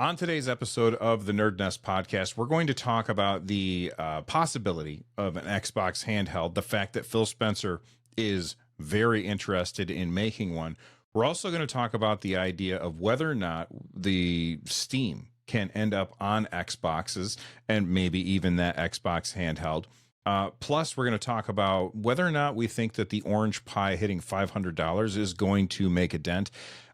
On today's episode of the NerdNest podcast, we're going to talk about the possibility of an Xbox handheld, the fact that Phil Spencer is very interested in making one. We're also going to talk about the idea of whether or not the Steam can end up on Xboxes and maybe even that Xbox handheld. Plus, we're going to talk about whether or not we think that the Orange Pi hitting $500 is going to make a dent,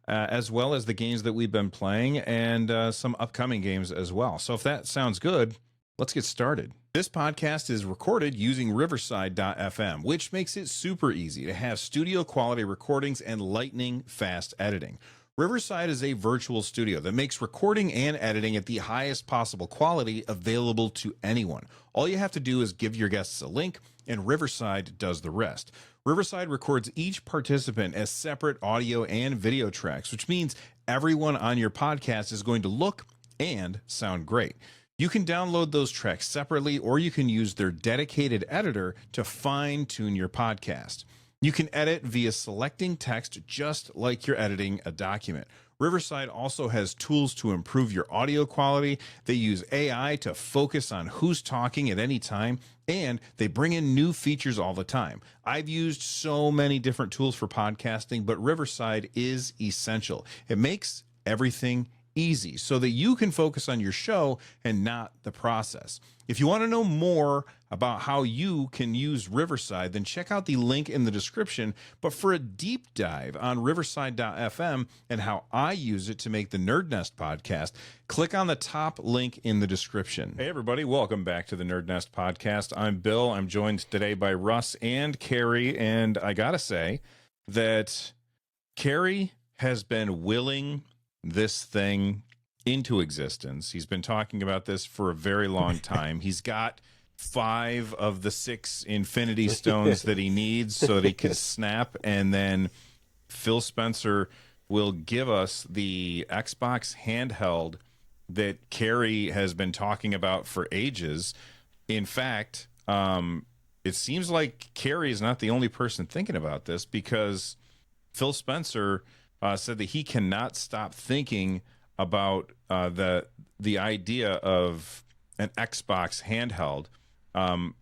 as well as the games that we've been playing and some upcoming games as well. So if that sounds good, let's get started. This podcast is recorded using Riverside.fm, which makes it super easy to have studio quality recordings and lightning fast editing. Riverside is a virtual studio that makes recording and editing at the highest possible quality available to anyone. All you have to do is give your guests a link, and Riverside does the rest. Riverside records each participant as separate audio and video tracks, which means everyone on your podcast is going to look and sound great. You can download those tracks separately, or you can use their dedicated editor to fine-tune your podcast. You can edit via selecting text just like you're editing a document. Riverside also has tools to improve your audio quality. They use AI to focus on who's talking at any time, and they bring in new features all the time. I've used so many different tools for podcasting, but Riverside is essential. It makes everything easy so that you can focus on your show and not the process. If you want to know more about how you can use Riverside, then check out the link in the description. But for a deep dive on Riverside.fm and how I use it to make the NerdNest podcast, click on the top link in the description. Hey, everybody. Welcome back to the NerdNest podcast. I'm Bill. I'm joined today by Russ and Carrie. And I got to say that Carrie has been willing this thing into existence. He's been talking about this for a very long time. He's got 5 of the 6 Infinity Stones that he needs so that he can snap, and then Phil Spencer will give us the Xbox handheld that Carrie has been talking about for ages. In fact, it seems like Carrie is not the only person thinking about this, because Phil Spencer said that he cannot stop thinking about the idea of an Xbox handheld.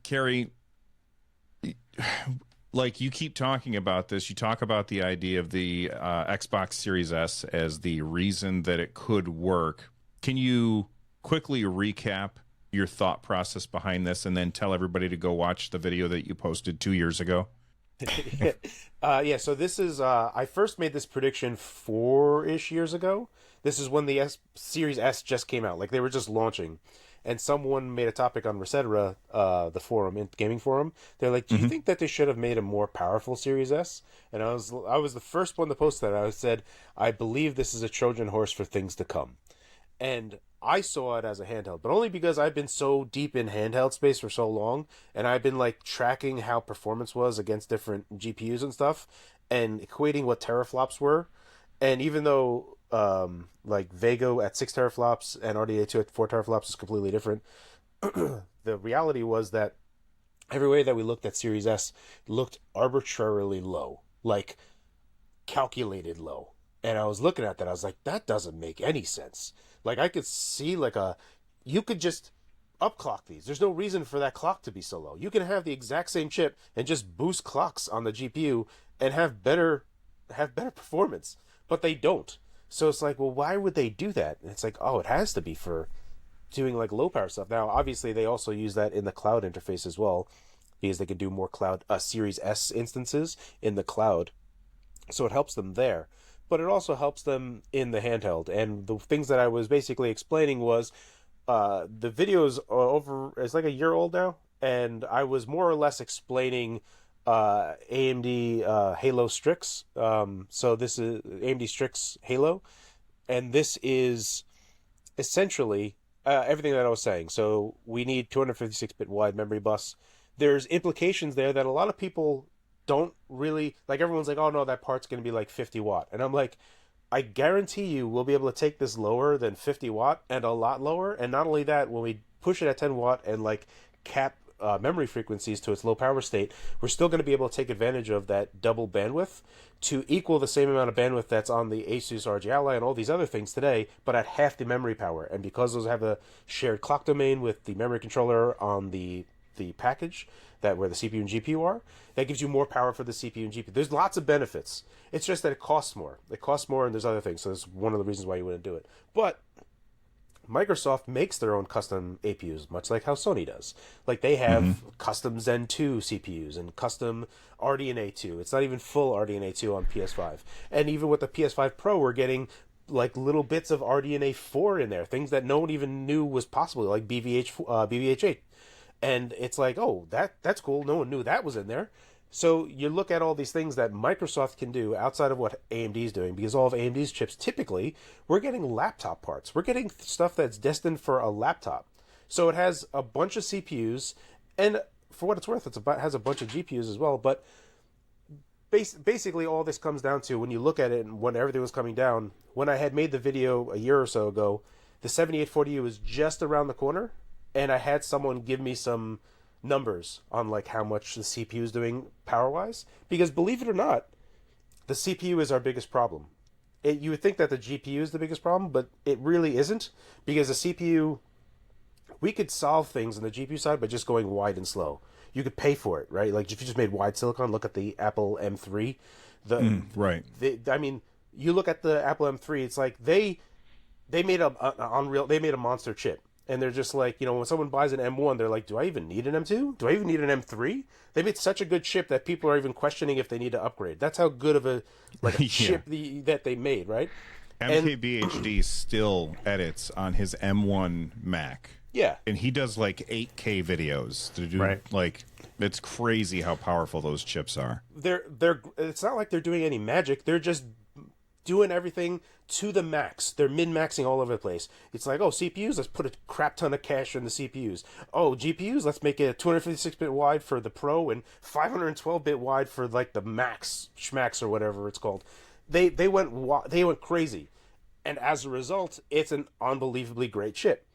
Carrie, like, you keep talking about this. You talk about the idea of the Xbox Series S as the reason that it could work. Can you quickly recap your thought process behind this and then tell everybody to go watch the video that you posted 2 years ago? So this is I first made this prediction 4-ish years ago. This is when the Series S just came out, like they were just launching, and someone made a topic on Resetera, the forum, gaming forum. They're like, "Do you think that they should have made a more powerful Series S?" And I was the first one to post that. I said, "I believe this is a Trojan horse for things to come," and I saw it as a handheld, but only because I've been so deep in handheld space for so long, and I've been like tracking how performance was against different GPUs and stuff, and equating what teraflops were. And even though like Vega at 6 teraflops and RDA2 at 4 teraflops is completely different, the reality was that every way that we looked at Series S looked arbitrarily low, like calculated low. And I was looking at that, I was like, that doesn't make any sense. Like, I could see you could just upclock these. There's no reason for that clock to be so low. You can have the exact same chip and just boost clocks on the GPU and have better performance, but they don't. So it's like, well, why would they do that? And it's like, oh, it has to be for doing like low power stuff. Now, obviously, they also use that in the cloud interface as well, because they can do more cloud Series S instances in the cloud. So it helps them there, but it also helps them in the handheld. And the things that I was basically explaining was the videos are over, it's like a year old now, and I was more or less explaining AMD Halo Strix. So this is AMD Strix Halo, and this is essentially everything that I was saying. So we need 256-bit wide memory bus. There's implications there that a lot of people don't really like. Everyone's like, oh no, that part's going to be like 50 watt. And I'm like, I guarantee you we'll be able to take this lower than 50 watt and a lot lower. And not only that, when we push it at 10 watt and like cap memory frequencies to its low power state, we're still going to be able to take advantage of that double bandwidth to equal the same amount of bandwidth that's on the Asus RG Ally and all these other things today, but at half the memory power. And because those have a shared clock domain with the memory controller on the package, that where the CPU and GPU are, that gives you more power for the CPU and GPU. There's lots of benefits. It's just that it costs more. It costs more, and there's other things. So that's one of the reasons why you wouldn't do it. But Microsoft makes their own custom APUs, much like how Sony does. Like they have custom Zen 2 CPUs and custom RDNA 2. It's not even full RDNA 2 on PS5. And even with the PS5 Pro, we're getting like little bits of RDNA 4 in there, things that no one even knew was possible, like BVH8. And it's like, oh, that's cool. No one knew that was in there. So you look at all these things that Microsoft can do outside of what AMD is doing, because all of AMD's chips, typically, we're getting laptop parts. We're getting stuff that's destined for a laptop. So it has a bunch of CPUs, and for what it's worth, it has a bunch of GPUs as well. But basically all this comes down to, when you look at it and when everything was coming down, when I had made the video a year or so ago, the 7840U was just around the corner, and I had someone give me some numbers on like how much the CPU is doing power-wise, because believe it or not, the CPU is our biggest problem. You would think that the GPU is the biggest problem, but it really isn't, because the CPU, we could solve things on the GPU side by just going wide and slow. You could pay for it, right? Like if you just made wide silicon, look at the Apple M3. Right. I mean, you look at the Apple M3, it's like they made they made a monster chip. And they're just like, when someone buys an M1, they're like, do I even need an M2? Do I even need an M3? They made such a good chip that people are even questioning if they need to upgrade. That's how good of a chip that they made, right? MKBHD still edits on his M1 Mac. Yeah. And he does like 8K videos to do like, it's crazy how powerful those chips are. It's not like they're doing any magic. They're just doing everything to the max. They're min-maxing all over the place. It's like, oh, CPUs, let's put a crap ton of cache in the CPUs. Oh, GPUs, let's make it 256-bit wide for the Pro and 512-bit wide for like the Max, Schmax, or whatever it's called. They went crazy. And as a result, it's an unbelievably great chip.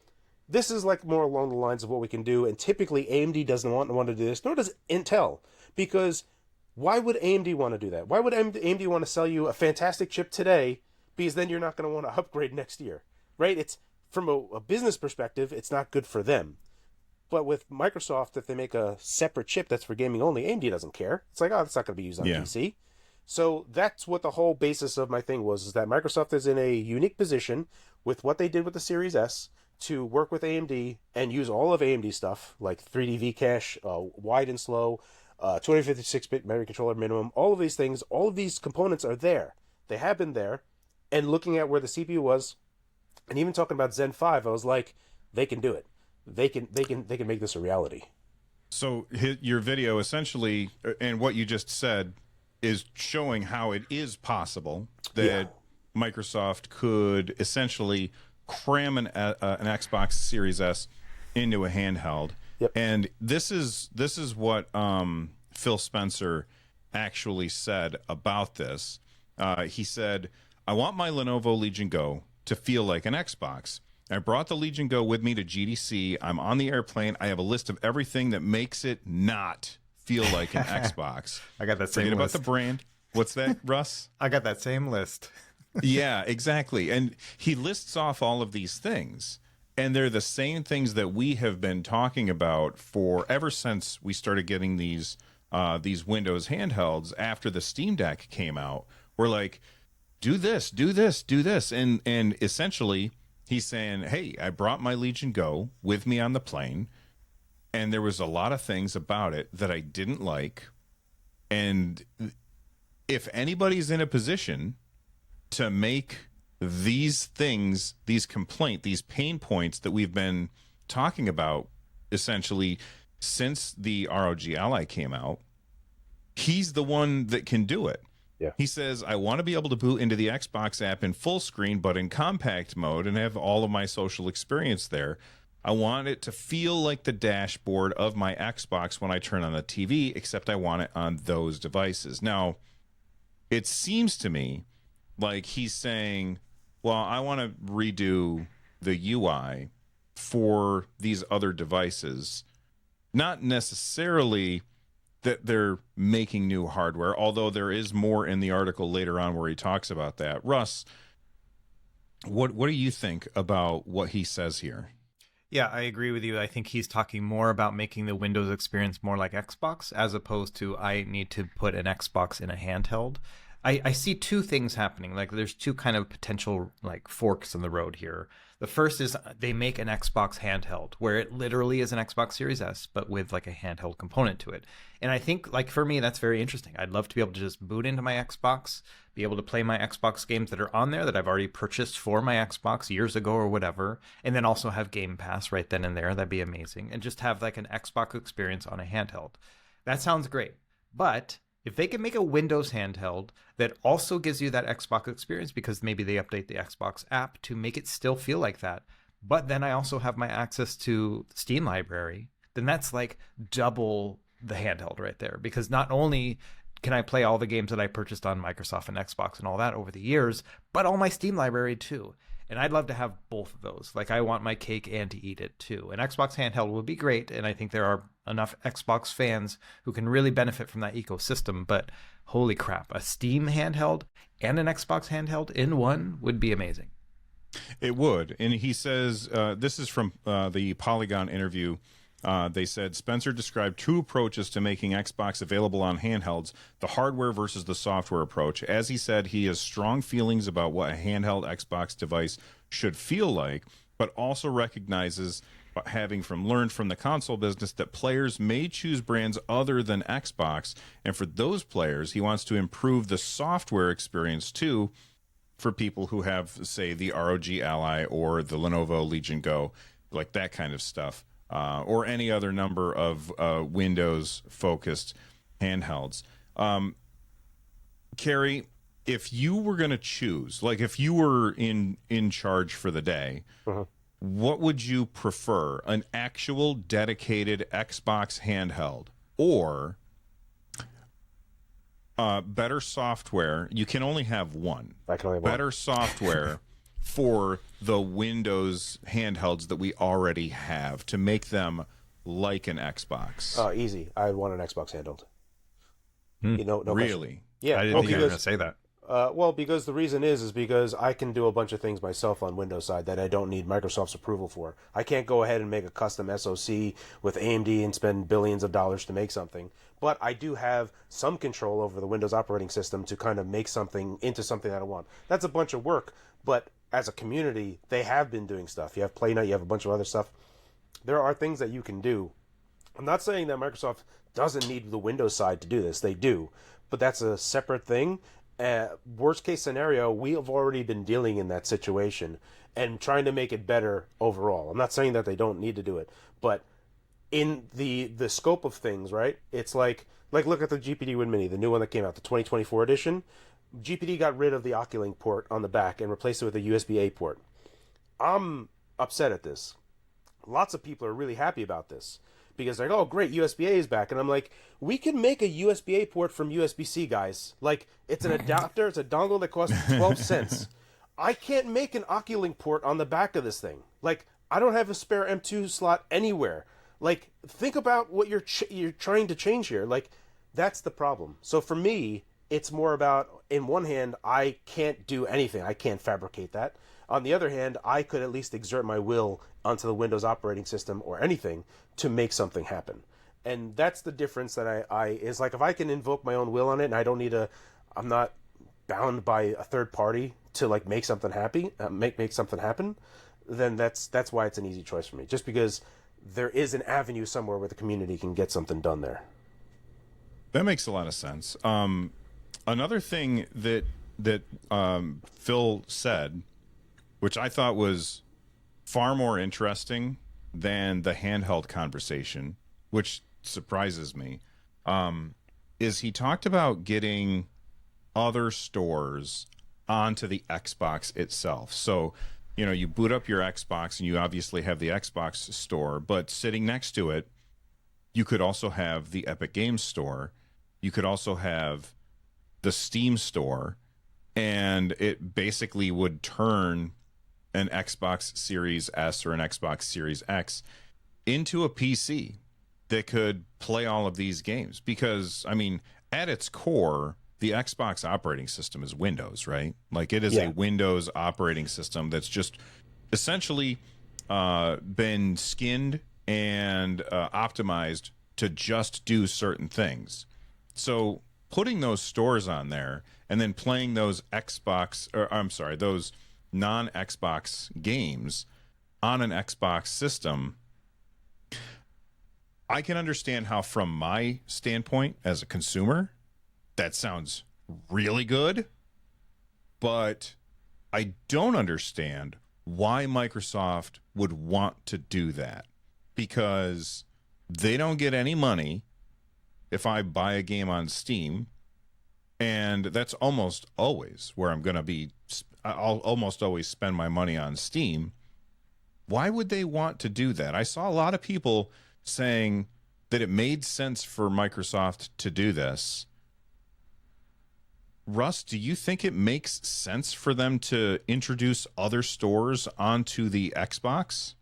This is like more along the lines of what we can do, and typically AMD doesn't want to do this, nor does Intel, because why would AMD want to do that? Why would AMD want to sell you a fantastic chip today, because then you're not going to want to upgrade next year, right? It's from a business perspective, it's not good for them. But with Microsoft, if they make a separate chip that's for gaming only, AMD doesn't care. It's like, oh, that's not going to be used on PC. So that's what the whole basis of my thing was, is that Microsoft is in a unique position with what they did with the Series S to work with AMD and use all of AMD stuff, like 3D V-Cache, wide and slow, 256-bit memory controller minimum, all of these things, all of these components are there. They have been there. And looking at where the CPU was, and even talking about Zen 5, I was like, they can do it. They can make this a reality. So your video essentially, and what you just said, is showing how it is possible that Microsoft could essentially cram an Xbox Series S into a handheld. Yep. And this is what Phil Spencer actually said about this. He said, I want my Lenovo Legion Go to feel like an Xbox. I brought the Legion Go with me to GDC. I'm on the airplane. I have a list of everything that makes it not feel like an Xbox. I got that same Forget list. about the brand. What's that, Russ? I got that same list. Yeah, exactly. And he lists off all of these things. And they're the same things that we have been talking about for ever since we started getting these Windows handhelds after the Steam Deck came out. We're like, do this, do this, do this. And essentially, he's saying, hey, I brought my Legion Go with me on the plane, and there was a lot of things about it that I didn't like. And if anybody's in a position to make these things, these pain points that we've been talking about essentially since the ROG Ally came out, he's the one that can do it. Yeah. He says, I want to be able to boot into the Xbox app in full screen, but in compact mode, and have all of my social experience there. I want it to feel like the dashboard of my Xbox when I turn on the TV, except I want it on those devices. Now, it seems to me like he's saying, well, I want to redo the UI for these other devices. not necessarily that they're making new hardware, although there is more in the article later on where he talks about that. Russ, what do you think about what he says here? Yeah, I agree with you. I think he's talking more about making the Windows experience more like Xbox, as opposed to I need to put an Xbox in a handheld. I see two things happening. Like there's two kind of potential like forks in the road here. The first is they make an Xbox handheld where it literally is an Xbox Series S, but with like a handheld component to it. And I think like for me, that's very interesting. I'd love to be able to just boot into my Xbox, be able to play my Xbox games that are on there that I've already purchased for my Xbox years ago or whatever, and then also have Game Pass right then and there. That'd be amazing. And just have like an Xbox experience on a handheld. That sounds great. But if they can make a Windows handheld that also gives you that Xbox experience, because maybe they update the Xbox app to make it still feel like that, but then I also have my access to Steam library, then that's like double the handheld right there. Because not only can I play all the games that I purchased on Microsoft and Xbox and all that over the years, but all my Steam library too. And I'd love to have both of those. Like I want my cake and to eat it too. An Xbox handheld would be great, and I think there are enough Xbox fans who can really benefit from that ecosystem. But holy crap, a Steam handheld and an Xbox handheld in one would be amazing. It would. And he says, this is from the Polygon interview. They said Spencer described two approaches to making Xbox available on handhelds, the hardware versus the software approach. As he said, he has strong feelings about what a handheld Xbox device should feel like, but also recognizes, having learned from the console business, that players may choose brands other than Xbox. And for those players, he wants to improve the software experience too, for people who have, say, the ROG Ally or the Lenovo Legion Go, like that kind of stuff. Or any other number of Windows-focused handhelds. Carrie, if you were going to choose, like if you were in charge for the day, what would you prefer? An actual dedicated Xbox handheld or better software? You can only have one. I can only have one. Better software for the Windows handhelds that we already have to make them like an Xbox. Oh, easy. I want an Xbox handheld. You know, no really? question. Yeah. I didn't think you were going to say that. Well, because the reason is because I can do a bunch of things myself on Windows side that I don't need Microsoft's approval for. I can't go ahead and make a custom SoC with AMD and spend billions of dollars to make something. But I do have some control over the Windows operating system to kind of make something into something that I want. That's a bunch of work, but as a community, they have been doing stuff. You have Play Night, you have a bunch of other stuff. There are things that you can do. I'm not saying that Microsoft doesn't need the Windows side to do this. They do. But that's a separate thing. Worst case scenario, we have already been dealing in that situation and trying to make it better overall. I'm not saying that they don't need to do it, but in the scope of things, right? It's like look at the GPD Win Mini, the new one that came out, the 2024 edition. GPD got rid of the Oculink port on the back and replaced it with a USB-A port. I'm upset at this. Lots of people are really happy about this because they're like, oh, great, USB-A is back. And I'm like, we can make a USB-A port from USB-C, guys. Like, it's an adapter, it's a dongle that costs 12 cents. I can't make an Oculink port on the back of this thing. Like, I don't have a spare M2 slot anywhere. Like, think about what you're trying to change here. Like, that's the problem. So for me, it's more about, in one hand, I can't do anything. I can't fabricate that. On the other hand, I could at least exert my will onto the Windows operating system or anything to make something happen. And that's the difference that I is like, if I can invoke my own will on it and I don't need I'm not bound by a third party to like make something make something happen, then that's why it's an easy choice for me. Just because there is an avenue somewhere where the community can get something done there. That makes a lot of sense. Another thing that Phil said, which I thought was far more interesting than the handheld conversation, which surprises me, is he talked about getting other stores onto the Xbox itself. So, you know, you boot up your Xbox and you obviously have the Xbox store, but sitting next to it, you could also have the Epic Games Store. You could also have the Steam Store, and it basically would turn an Xbox Series S or an Xbox Series X into a PC. that could play all of these games. Because, I mean, at its core, the Xbox operating system is Windows, right? Like, it is a Yeah. Windows operating system that's just essentially been skinned and optimized to just do certain things. So putting those stores on there and then playing those those non-Xbox games on an Xbox system, I can understand how, from my standpoint as a consumer, that sounds really good, but I don't understand why Microsoft would want to do that, because they don't get any money if I buy a game on Steam, and that's almost always where I'll almost always spend my money on Steam. Why would they want to do that? I saw a lot of people saying that it made sense for Microsoft to do this. Russ, do you think it makes sense for them to introduce other stores onto the Xbox?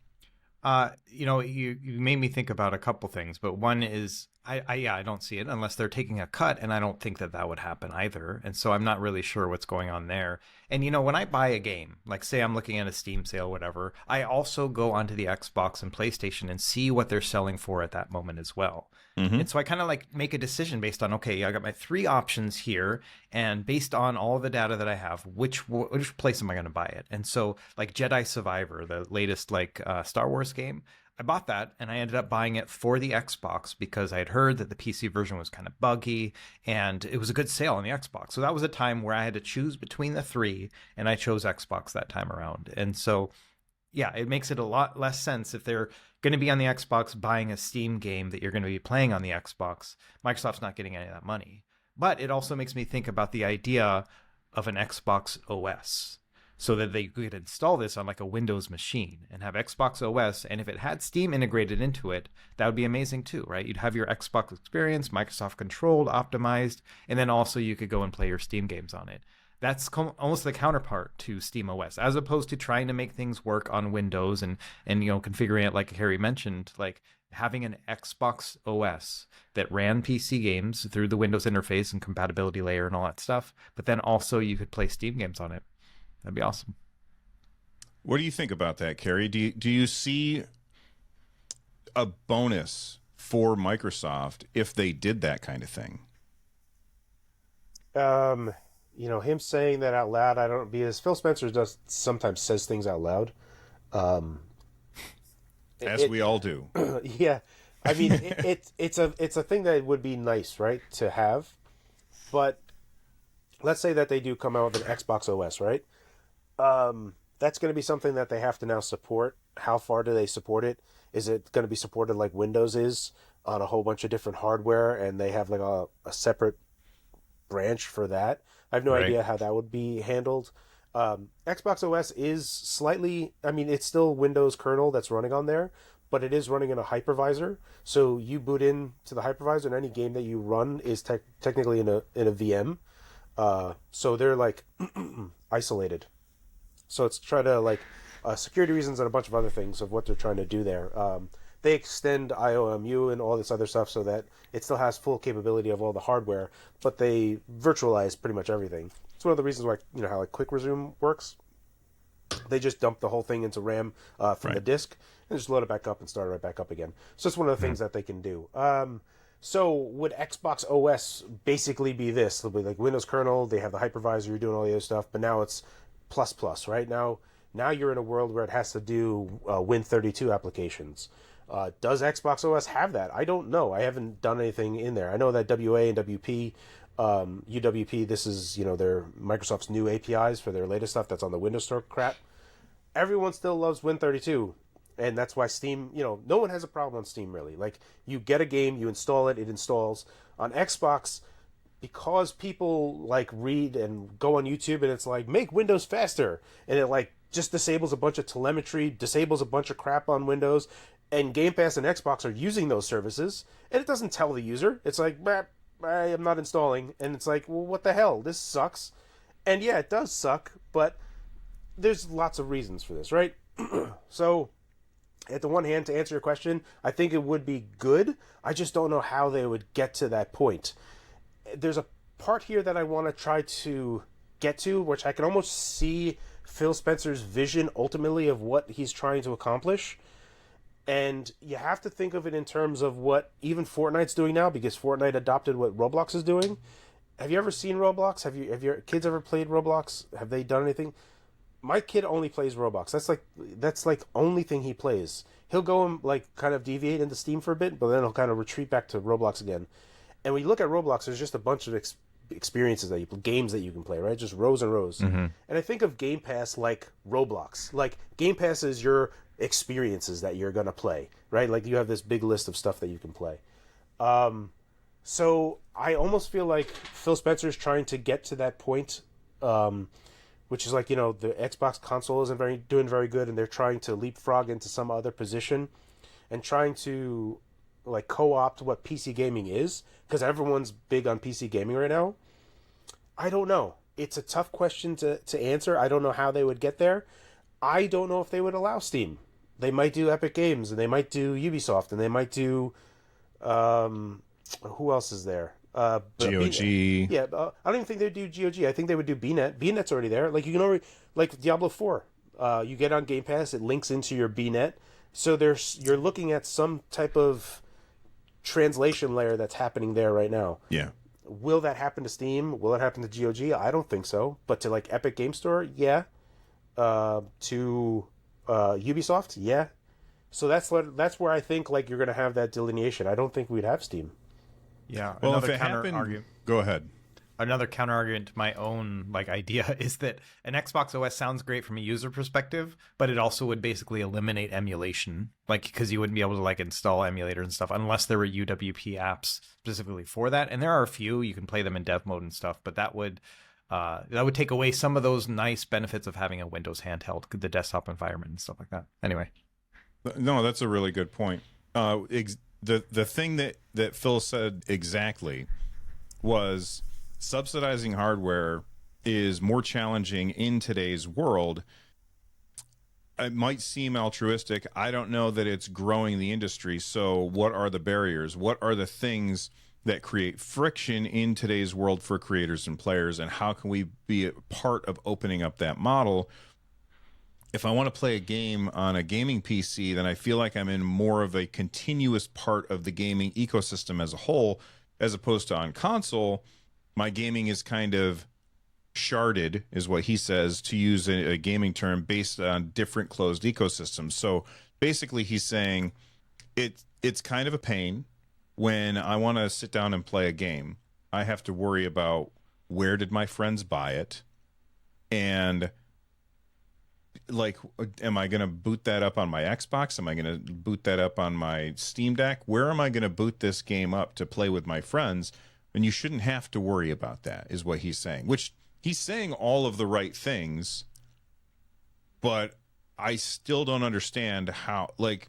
You made me think about a couple things, but one is I don't see it unless they're taking a cut, and I don't think that would happen either. And so I'm not really sure what's going on there. And when I buy a game, like say I'm looking at a Steam sale, whatever, I also go onto the Xbox and PlayStation and see what they're selling for at that moment as well. Mm-hmm. And so I kind of like make a decision based on, okay, I got my 3 options here, and based on all the data that I have, which place am I going to buy it? And so like Jedi Survivor, the latest Star Wars game, I bought that and I ended up buying it for the Xbox because I had heard that the PC version was kind of buggy and it was a good sale on the Xbox. So that was a time where I had to choose between the 3, and I chose Xbox that time around. And so, yeah, it makes it a lot less sense if they're going to be on the Xbox buying a Steam game that you're going to be playing on the Xbox. Microsoft's not getting any of that money. But it also makes me think about the idea of an Xbox OS, so that they could install this on like a Windows machine and have Xbox OS. And if it had Steam integrated into it, that would be amazing too, right? You'd have your Xbox experience, Microsoft controlled, optimized, and then also you could go and play your Steam games on it. That's almost the counterpart to Steam OS, as opposed to trying to make things work on Windows and configuring it like Harry mentioned, like having an Xbox OS that ran PC games through the Windows interface and compatibility layer and all that stuff, but then also you could play Steam games on it. That'd be awesome. What do you think about that, Carrie? Do you see a bonus for Microsoft if they did that kind of thing? Him saying that out loud, I don't, because Phil Spencer does sometimes says things out loud. As we all do. Yeah. I mean, it's a thing that would be nice, right, to have. But let's say that they do come out with an Xbox OS, right? That's going to be something that they have to now support. How far do they support it? Is it going to be supported like Windows is on a whole bunch of different hardware, and they have like a separate branch for that? I have no idea how that would be handled. Xbox OS is slightly, I mean, it's still Windows kernel that's running on there, but it is running in a hypervisor. So you boot in to the hypervisor, and any game that you run is technically in a VM. So they're like isolated. So it's try to like security reasons and a bunch of other things of what they're trying to do there. They extend IOMU and all this other stuff so that it still has full capability of all the hardware, but they virtualize pretty much everything. It's one of the reasons why, how like Quick Resume works. They just dump the whole thing into RAM from the disk and just load it back up and start it right back up again. So it's one of the things that they can do. So would Xbox OS basically be this? It'll be like Windows kernel, they have the hypervisor, you're doing all the other stuff, but now it's plus, right? Now you're in a world where it has to do Win32 applications. Does Xbox OS have that? I don't know. I haven't done anything in there. I know that WA and WP, UWP, this is, their Microsoft's new APIs for their latest stuff that's on the Windows Store crap. Everyone still loves Win32, and that's why Steam, no one has a problem on Steam, really. Like, you get a game, you install it, it installs. On Xbox, because people like read and go on YouTube and it's like, make Windows faster, and it like just disables a bunch of telemetry, disables a bunch of crap on Windows, and Game Pass and Xbox are using those services, and it doesn't tell the user. It's like, I am not installing, and it's like, well, what the hell? This sucks. And yeah, it does suck, but there's lots of reasons for this, right? So At the one hand, to answer your question, I think it would be good. I just don't know how they would get to that point. There's a part here that I want to try to get to, which I can almost see Phil Spencer's vision ultimately of what he's trying to accomplish. And you have to think of it in terms of what even Fortnite's doing now, because Fortnite adopted what Roblox is doing. Have you ever seen Roblox? Have your kids ever played Roblox? Have they done anything? My kid only plays Roblox. That's like only thing he plays. He'll go and like kind of deviate into Steam for a bit, but then he'll kind of retreat back to Roblox again. And when you look at Roblox, there's just a bunch of experiences that games that you can play, right? Just rows and rows. Mm-hmm. And I think of Game Pass like Roblox. Like Game Pass is your experiences that you're gonna play, right? Like you have this big list of stuff that you can play. So I almost feel like Phil Spencer is trying to get to that point, which is like, the Xbox console isn't doing very good, and they're trying to leapfrog into some other position and trying to like co-opt what PC gaming is, because everyone's big on PC gaming right now. I don't know. It's a tough question to answer. I don't know how they would get there. I don't know if they would allow Steam. They might do Epic Games, and they might do Ubisoft, and they might do who else is there? GOG. Yeah, I don't even think they'd do GOG. I think they would do BNet. BNet's already there. Like you can already, like Diablo 4. You get on Game Pass, it links into your BNet. So you're looking at some type of translation layer that's happening there right now. Yeah. Will that happen to Steam? Will it happen to GOG? I don't think so. But to like Epic Game Store, yeah. To Ubisoft, yeah. So that's where I think like you're gonna have that delineation. I don't think we'd have Steam. Yeah. Well, if it happened, go ahead. Another counter argument to my own like idea is that an Xbox OS sounds great from a user perspective, but it also would basically eliminate emulation, like because you wouldn't be able to like install Emulator and stuff unless there were UWP apps specifically for that. And there are a few, you can play them in dev mode and stuff, but that would take away some of those nice benefits of having a Windows handheld, the desktop environment and stuff like that. Anyway, no, that's a really good point. The thing that Phil said exactly was subsidizing hardware is more challenging in today's world. It might seem altruistic. I don't know that it's growing the industry. So what are the barriers? What are the things that create friction in today's world for creators and players? And how can we be a part of opening up that model? If I want to play a game on a gaming PC, then I feel like I'm in more of a continuous part of the gaming ecosystem as a whole, as opposed to on console. My gaming is kind of sharded, is what he says, to use a gaming term, based on different closed ecosystems. So basically he's saying it's kind of a pain when I want to sit down and play a game. I have to worry about where did my friends buy it, and like, am I going to boot that up on my Xbox? Am I going to boot that up on my Steam Deck? Where am I going to boot this game up to play with my friends? And you shouldn't have to worry about that, is what he's saying. Which he's saying all of the right things, but I still don't understand how, like,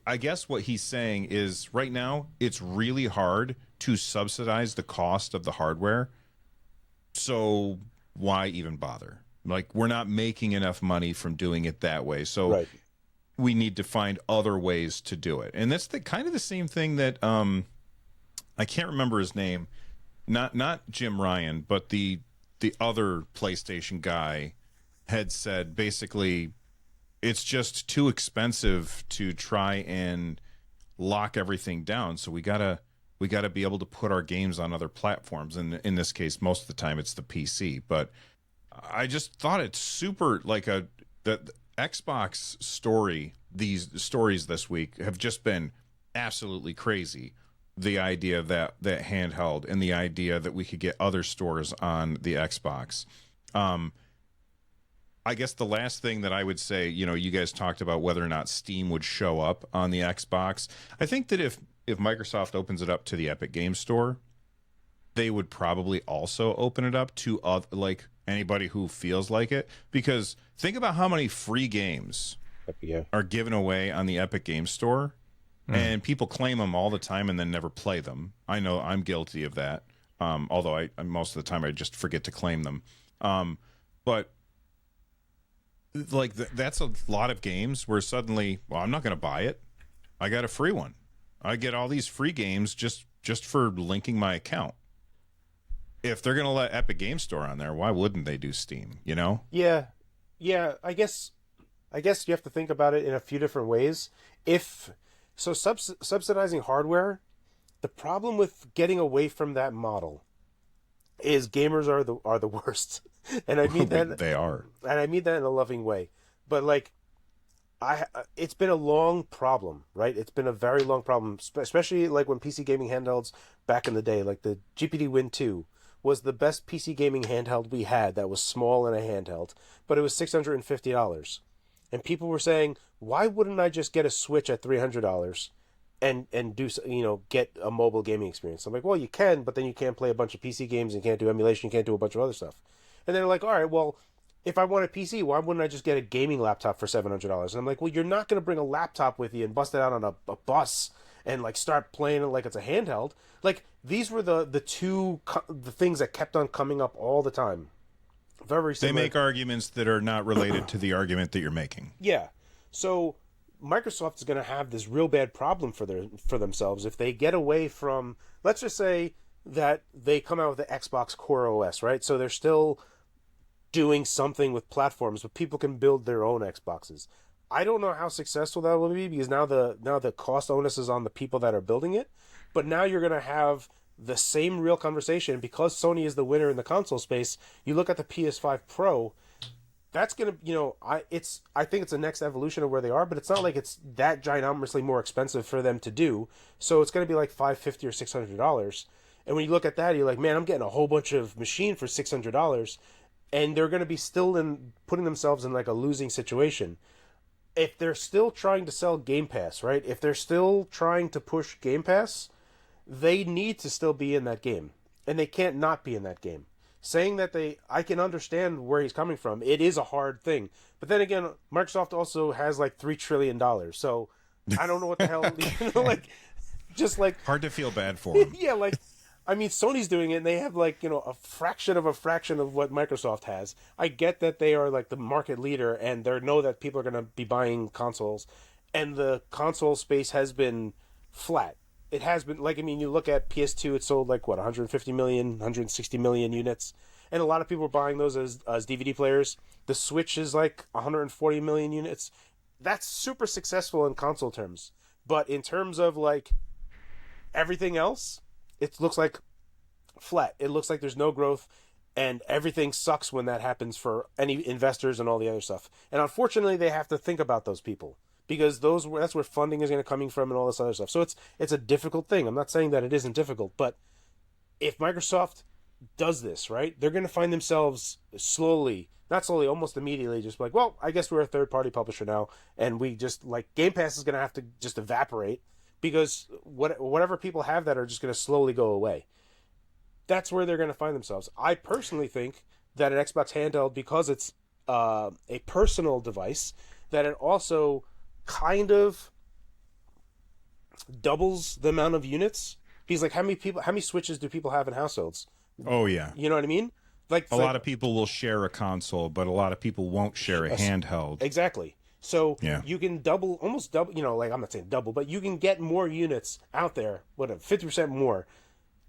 I guess what he's saying is right now it's really hard to subsidize the cost of the hardware. So why even bother? Like, we're not making enough money from doing it that way. So right. We need to find other ways to do it. And that's kind of the same thing that I can't remember his name, not Jim Ryan, but the other PlayStation guy had said. Basically, it's just too expensive to try and lock everything down. So we gotta be able to put our games on other platforms. And in this case, most of the time it's the PC. But I just thought it's super, like, the Xbox story. These stories this week have just been absolutely crazy. The idea that handheld, and the idea that we could get other stores on the Xbox. I guess the last thing that I would say, you guys talked about whether or not Steam would show up on the Xbox. I think that if Microsoft opens it up to the Epic Games Store, they would probably also open it up to like anybody who feels like it. Because think about how many free games are given away on the Epic Games Store. And people claim them all the time and then never play them. I know I'm guilty of that. Although I most of the time I just forget to claim them. But like that's a lot of games where suddenly, well, I'm not going to buy it. I got a free one. I get all these free games just for linking my account. If they're going to let Epic Game Store on there, why wouldn't they do Steam, you know? Yeah. Yeah, I guess you have to think about it in a few different ways. If so subsidizing hardware, the problem with getting away from that model is gamers are the worst. And I mean that They are. and I mean that in a loving way. But like it's been a long problem, right? It's been a very long problem, especially like when PC gaming handhelds back in the day, like the GPD Win 2 was the best PC gaming handheld we had that was small and a handheld, but it was $650. And people were saying, "Why wouldn't I just get a Switch at $300 and do, get a mobile gaming experience?" I'm like, "Well, you can, but then you can't play a bunch of PC games, and you can't do emulation, you can't do a bunch of other stuff." And they're like, "All right, well, if I want a PC, why wouldn't I just get a gaming laptop for $700?" And I'm like, "Well, you're not going to bring a laptop with you and bust it out on a bus and like start playing it like it's a handheld." Like these were the the things that kept on coming up all the time. Very They similar. make arguments that are not related to the argument that you're making. Yeah. So Microsoft is going to have this real bad problem for themselves if they get away from, let's just say that they come out with the Xbox Core OS, right? So they're still doing something with platforms, but people can build their own Xboxes. I don't know how successful that will be because now the cost onus is on the people that are building it. But now you're going to have the same real conversation because Sony is the winner in the console space. You look at the PS5 Pro, that's going to, I think it's the next evolution of where they are, but it's not like it's that ginormously more expensive for them to do. So it's going to be like $550 or $600. And when you look at that, you're like, man, I'm getting a whole bunch of machine for $600, and they're going to be still putting themselves in like a losing situation. If they're still trying to sell Game Pass, right? If they're still trying to push Game Pass, they need to still be in that game, and they can't not be in that game. Saying that I can understand where he's coming from. It is a hard thing, but then again, Microsoft also has like $3 trillion, so I don't know what the hell, like, just like Hard to feel bad for them. yeah, like, I mean, Sony's doing it, and they have like a fraction of what Microsoft has. I get that they are like the market leader, and they know that people are going to be buying consoles, and the console space has been flat. It has been, like, I mean, you look at PS2, it sold like what, 150 million, 160 million units, and a lot of people are buying those as DVD players. The Switch is like 140 million units. That's super successful in console terms, but in terms of like everything else, it looks like flat. It looks like there's no growth, and everything sucks when that happens for any investors and all the other stuff. And unfortunately, they have to think about those people because that's where funding is going to coming from and all this other stuff. So it's a difficult thing. I'm not saying that it isn't difficult, but if Microsoft does this, right, they're going to find themselves not slowly, almost immediately, just like, well, I guess we're a third-party publisher now, and we just, like, Game Pass is going to have to just evaporate because whatever people have that are just going to slowly go away. That's where they're going to find themselves. I personally think that an Xbox handheld, because it's a personal device, that it also kind of doubles the amount of units. Because like how many Switches do people have in households? Oh, yeah. You know what I mean? Like A lot of people will share a console, but a lot of people won't share a handheld. Exactly. So Yeah. you can almost double, like, I'm not saying double, but you can get more units out there, 50% more,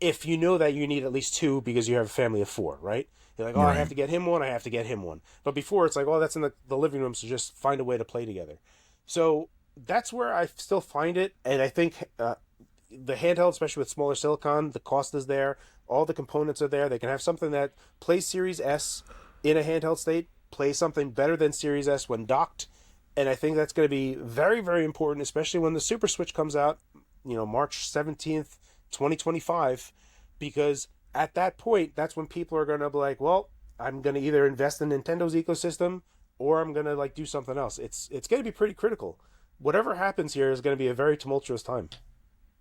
if you know that you need at least two because you have a family of four, right? You're like, oh, Right. I have to get him one, I have to get him one. But before, it's like, oh, that's in the living room, so just find a way to play together. So that's where I still find it, and I think the handheld, especially with smaller silicon, the cost is there, all the components are there. They can have something that plays Series S in a handheld state, plays something better than Series S when docked, and I think that's going to be very, very important, especially when the Super Switch comes out, March 17th, 2025, because at that point, that's when people are going to be like, well, I'm going to either invest in Nintendo's ecosystem or I'm going to like do something else. It's going to be pretty critical. Whatever happens here is going to be a very tumultuous time.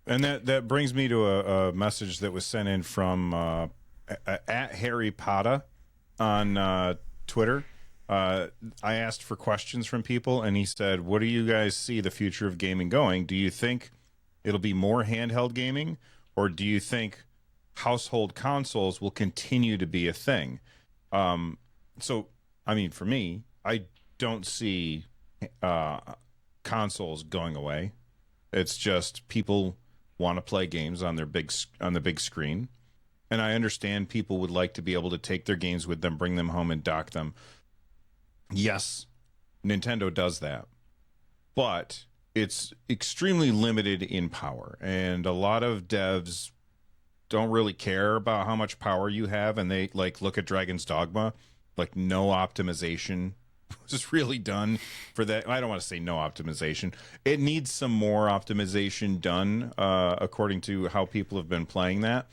And that brings me to a message that was sent in from at Harry Potta on Twitter. I asked for questions from people, and he said, what do you guys see the future of gaming going? Do you think it'll be more handheld gaming, or do you think household consoles will continue to be a thing? So, I mean, for me, I don't see consoles going away. It's just people want to play games on the big screen, and I understand people would like to be able to take their games with them, bring them home, and dock them. Yes, Nintendo does that, but it's extremely limited in power, and a lot of devs don't really care about how much power you have, and they like look at Dragon's Dogma, like no optimization was really done for that. I don't want to say no optimization. It needs some more optimization done, according to how people have been playing that.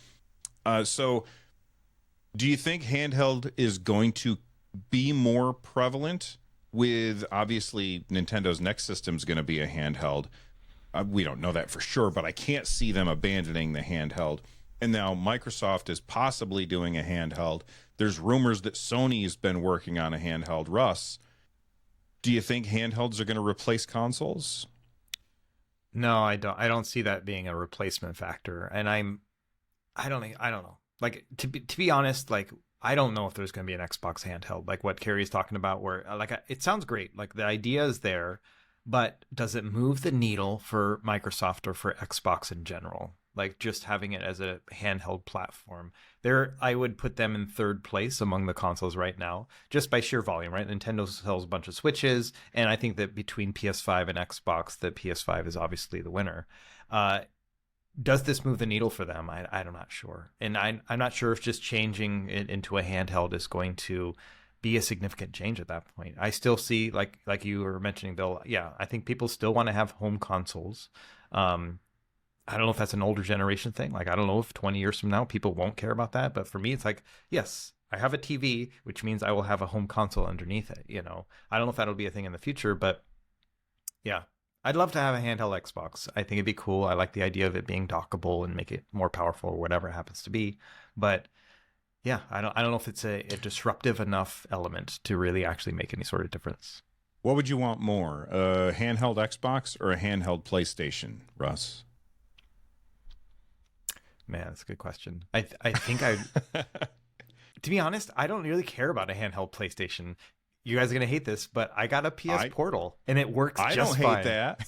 So do you think handheld is going to be more prevalent? With obviously Nintendo's next system is going to be a handheld. We don't know that for sure, but I can't see them abandoning the handheld. And now Microsoft is possibly doing a handheld. There's rumors that Sony's been working on a handheld. Russ, do you think handhelds are going to replace consoles? No, I don't. I don't see that being a replacement factor. And I don't know. Like to be honest, like I don't know if there's going to be an Xbox handheld, like what Carrie's talking about, where it sounds great. Like the idea is there, but does it move the needle for Microsoft or for Xbox in general? Like just having it as a handheld platform, I would put them in third place among the consoles right now, just by sheer volume, right? Nintendo sells a bunch of Switches, and I think that between PS5 and Xbox, the PS5 is obviously the winner. Does this move the needle for them? I'm not sure. And I'm not sure if just changing it into a handheld is going to be a significant change at that point. I still see, like you were mentioning, Bill, I think people still want to have home consoles. I don't know if that's an older generation thing. Like, I don't know if 20 years from now, people won't care about that. But for me, it's like, yes, I have a TV, which means I will have a home console underneath it. You know, I don't know if that'll be a thing in the future, but yeah, I'd love to have a handheld Xbox. I think it'd be cool. I like the idea of it being dockable and make it more powerful or whatever it happens to be. But yeah, I don't know if it's a disruptive enough element to really actually make any sort of difference. What would you want more, a handheld Xbox or a handheld PlayStation, Russ? Man, that's a good question. I think to be honest, I don't really care about a handheld PlayStation. You guys are going to hate this, but I got a PS Portal, and it works just fine. I don't hate that.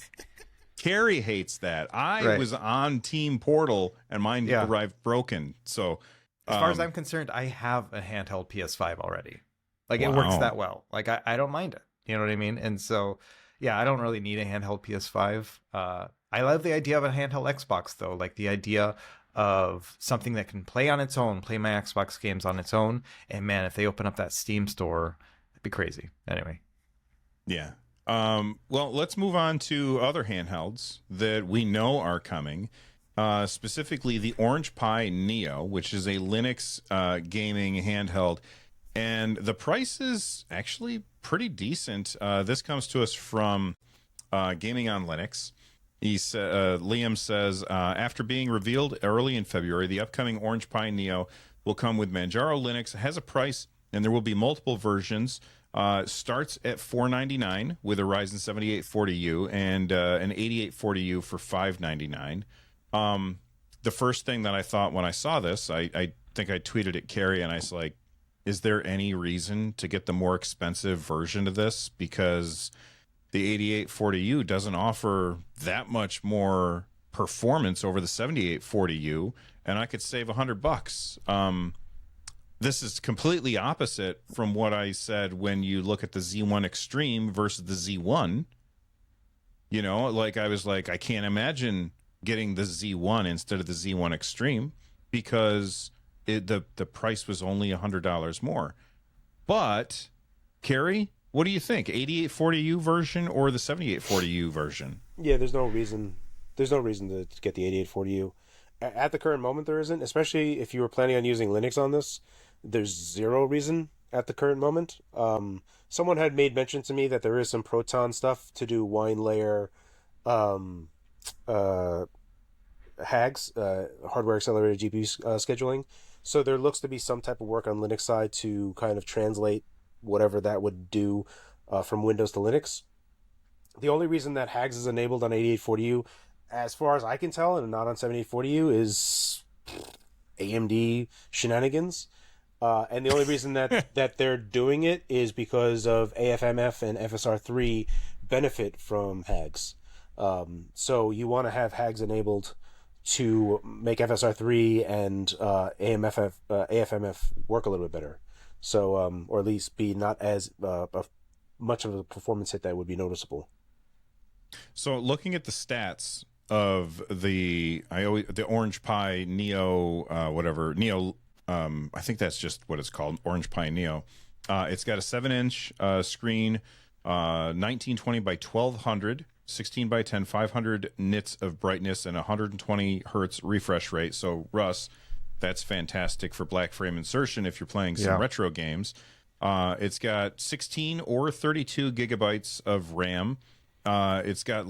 Carrie hates that. I was on Team Portal, and mine arrived broken. So, as far as I'm concerned, I have a handheld PS5 already. Like, it works that well. Like, I don't mind it. You know what I mean? And so, yeah, I don't really need a handheld PS5. I love the idea of a handheld Xbox, though. Like, the idea of something that can play on its own, play my Xbox games on its own. And man, if they open up that Steam store, it'd be crazy. Anyway. Yeah. Well, let's move on to other handhelds that we know are coming. Specifically the Orange Pi Neo, which is a Linux gaming handheld. And the price is actually pretty decent. This comes to us from Gaming on Linux. Liam says, after being revealed early in February, the upcoming Orange Pi Neo will come with Manjaro Linux. It has a price, and there will be multiple versions. Starts at $499 with a Ryzen 7840U and an 8840U for $599. The first thing that I thought when I saw this, I think I tweeted at Carrie, and I was like, is there any reason to get the more expensive version of this? Because the 8840U doesn't offer that much more performance over the 7840U, and I could save $100. This is completely opposite from what I said when you look at the Z1 Extreme versus the Z1. You know, like I was like, I can't imagine getting the Z1 instead of the Z1 Extreme because the price was only $100 more. But, Carrie, what do you think? 8840U version or the 7840U version? Yeah, there's no reason to get the 8840U. At the current moment, there isn't, especially if you were planning on using Linux on this. There's zero reason at the current moment. Someone had made mention to me that there is some Proton stuff to do wine layer HAGs, hardware accelerated GPU scheduling. So there looks to be some type of work on Linux side to kind of translate whatever that would do from Windows to Linux. The only reason that HAGs is enabled on 8840U, as far as I can tell, and not on 7840U, is AMD shenanigans. And the only reason that they're doing it is because of AFMF and FSR3 benefit from HAGs. So you want to have HAGs enabled to make FSR3 and AFMF work a little bit better. So, or at least be not as much of a performance hit that would be noticeable. So looking at the stats of the Orange Pi Neo, Neo, I think that's just what it's called, Orange Pi Neo. It's got a 7-inch screen, 1920 by 1200, 16 by 10, 500 nits of brightness, and 120 hertz refresh rate. So Russ, that's fantastic for black frame insertion if you're playing some retro games. It's got 16 or 32 gigabytes of RAM. It's got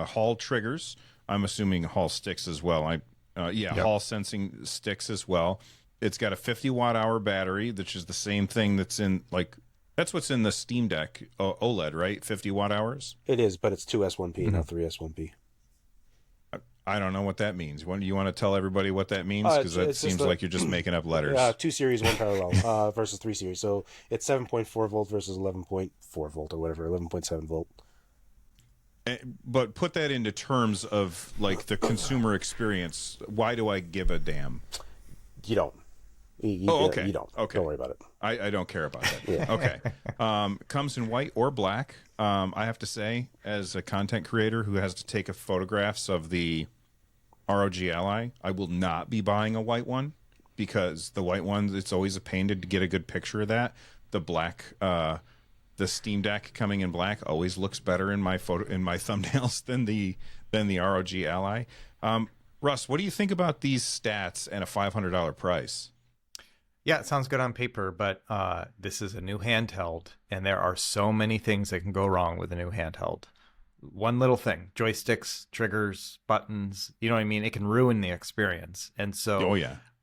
Hall triggers. I'm assuming Hall sticks as well. Hall sensing sticks as well. It's got a 50 watt hour battery, which is the same thing that's what's in the Steam Deck OLED, right? 50 watt hours. It is, but it's 2S1P, not 3S1P. I don't know what that means. You want to tell everybody what that means? Because it seems like you're just making up letters. 2 series, 1 parallel versus 3 series. So it's 7.4 volt versus 11.4 volt or whatever, 11.7 volt. But put that into terms of like the consumer experience. Why do I give a damn? You don't. Okay. You don't. Okay. Don't worry about it. I don't care about that. Yeah. Okay. Comes in white or black. I have to say, as a content creator who has to take photographs of the ROG Ally, I will not be buying a white one because the white one, it's always a pain to get a good picture of that. The black, the Steam Deck coming in black always looks better in my thumbnails than the ROG Ally. Russ, what do you think about these stats and a $500 price? Yeah, it sounds good on paper, but this is a new handheld, and there are so many things that can go wrong with a new handheld. One little thing, joysticks, triggers, buttons, you know what I mean? It can ruin the experience. And so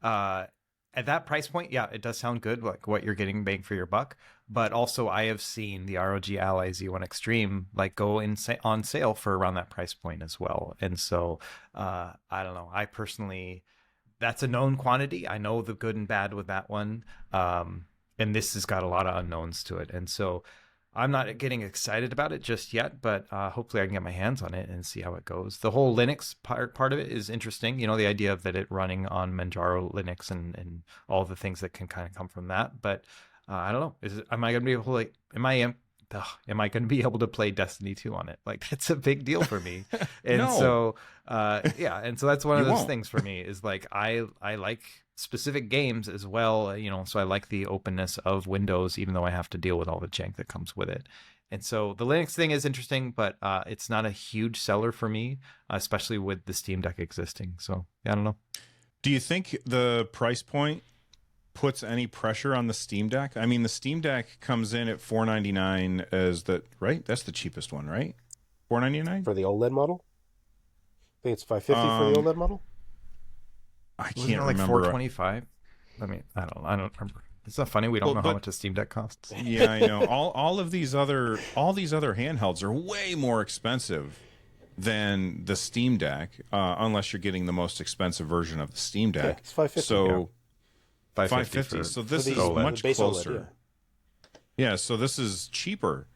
at that price point, yeah, it does sound good, like what you're getting bang for your buck. But also I have seen the ROG Ally Z1 Extreme go on sale for around that price point as well. And so I don't know. I personally... That's a known quantity. I know the good and bad with that one. And this has got a lot of unknowns to it. And so I'm not getting excited about it just yet, but hopefully I can get my hands on it and see how it goes. The whole Linux part of it is interesting. You know, the idea of that it running on Manjaro Linux and all the things that can kind of come from that. But I don't know. Am I going to be able to am I going to be able to play Destiny 2 on it? Like, that's a big deal for me. And so, and so that's one of those things for me is like, I like specific games as well, so I like the openness of Windows, even though I have to deal with all the jank that comes with it. And so the Linux thing is interesting, but it's not a huge seller for me, especially with the Steam Deck existing. So I don't know. Do you think the price point puts any pressure on the Steam Deck? I mean, the Steam Deck comes in at $499 as right? That's the cheapest one, right? $499 for the OLED model. I think it's $550 for the OLED model. I can't remember. Like $425. I mean, I don't remember. It's not funny. We don't know how much a Steam Deck costs. Yeah, I know. all these other handhelds are way more expensive than the Steam Deck, unless you're getting the most expensive version of the Steam Deck. Yeah, it's $550. So. $550. So this is OLED, much closer. OLED, yeah, so this is cheaper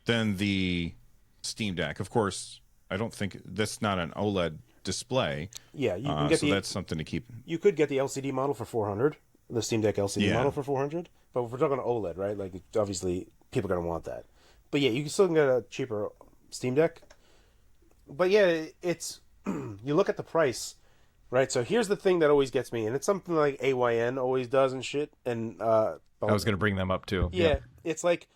than the Steam Deck. Of course, I don't think that's not an OLED display. Yeah, you can get that's something to keep. You could get the LCD model for $400, the Steam Deck LCD model for $400. But if we're talking OLED, right? Like, obviously, people are going to want that. But yeah, you can still get a cheaper Steam Deck. But yeah, it's you look at the price. Right, so here's the thing that always gets me, and it's something like AYN always does and shit. And I was going to bring them up too. Yeah, it's like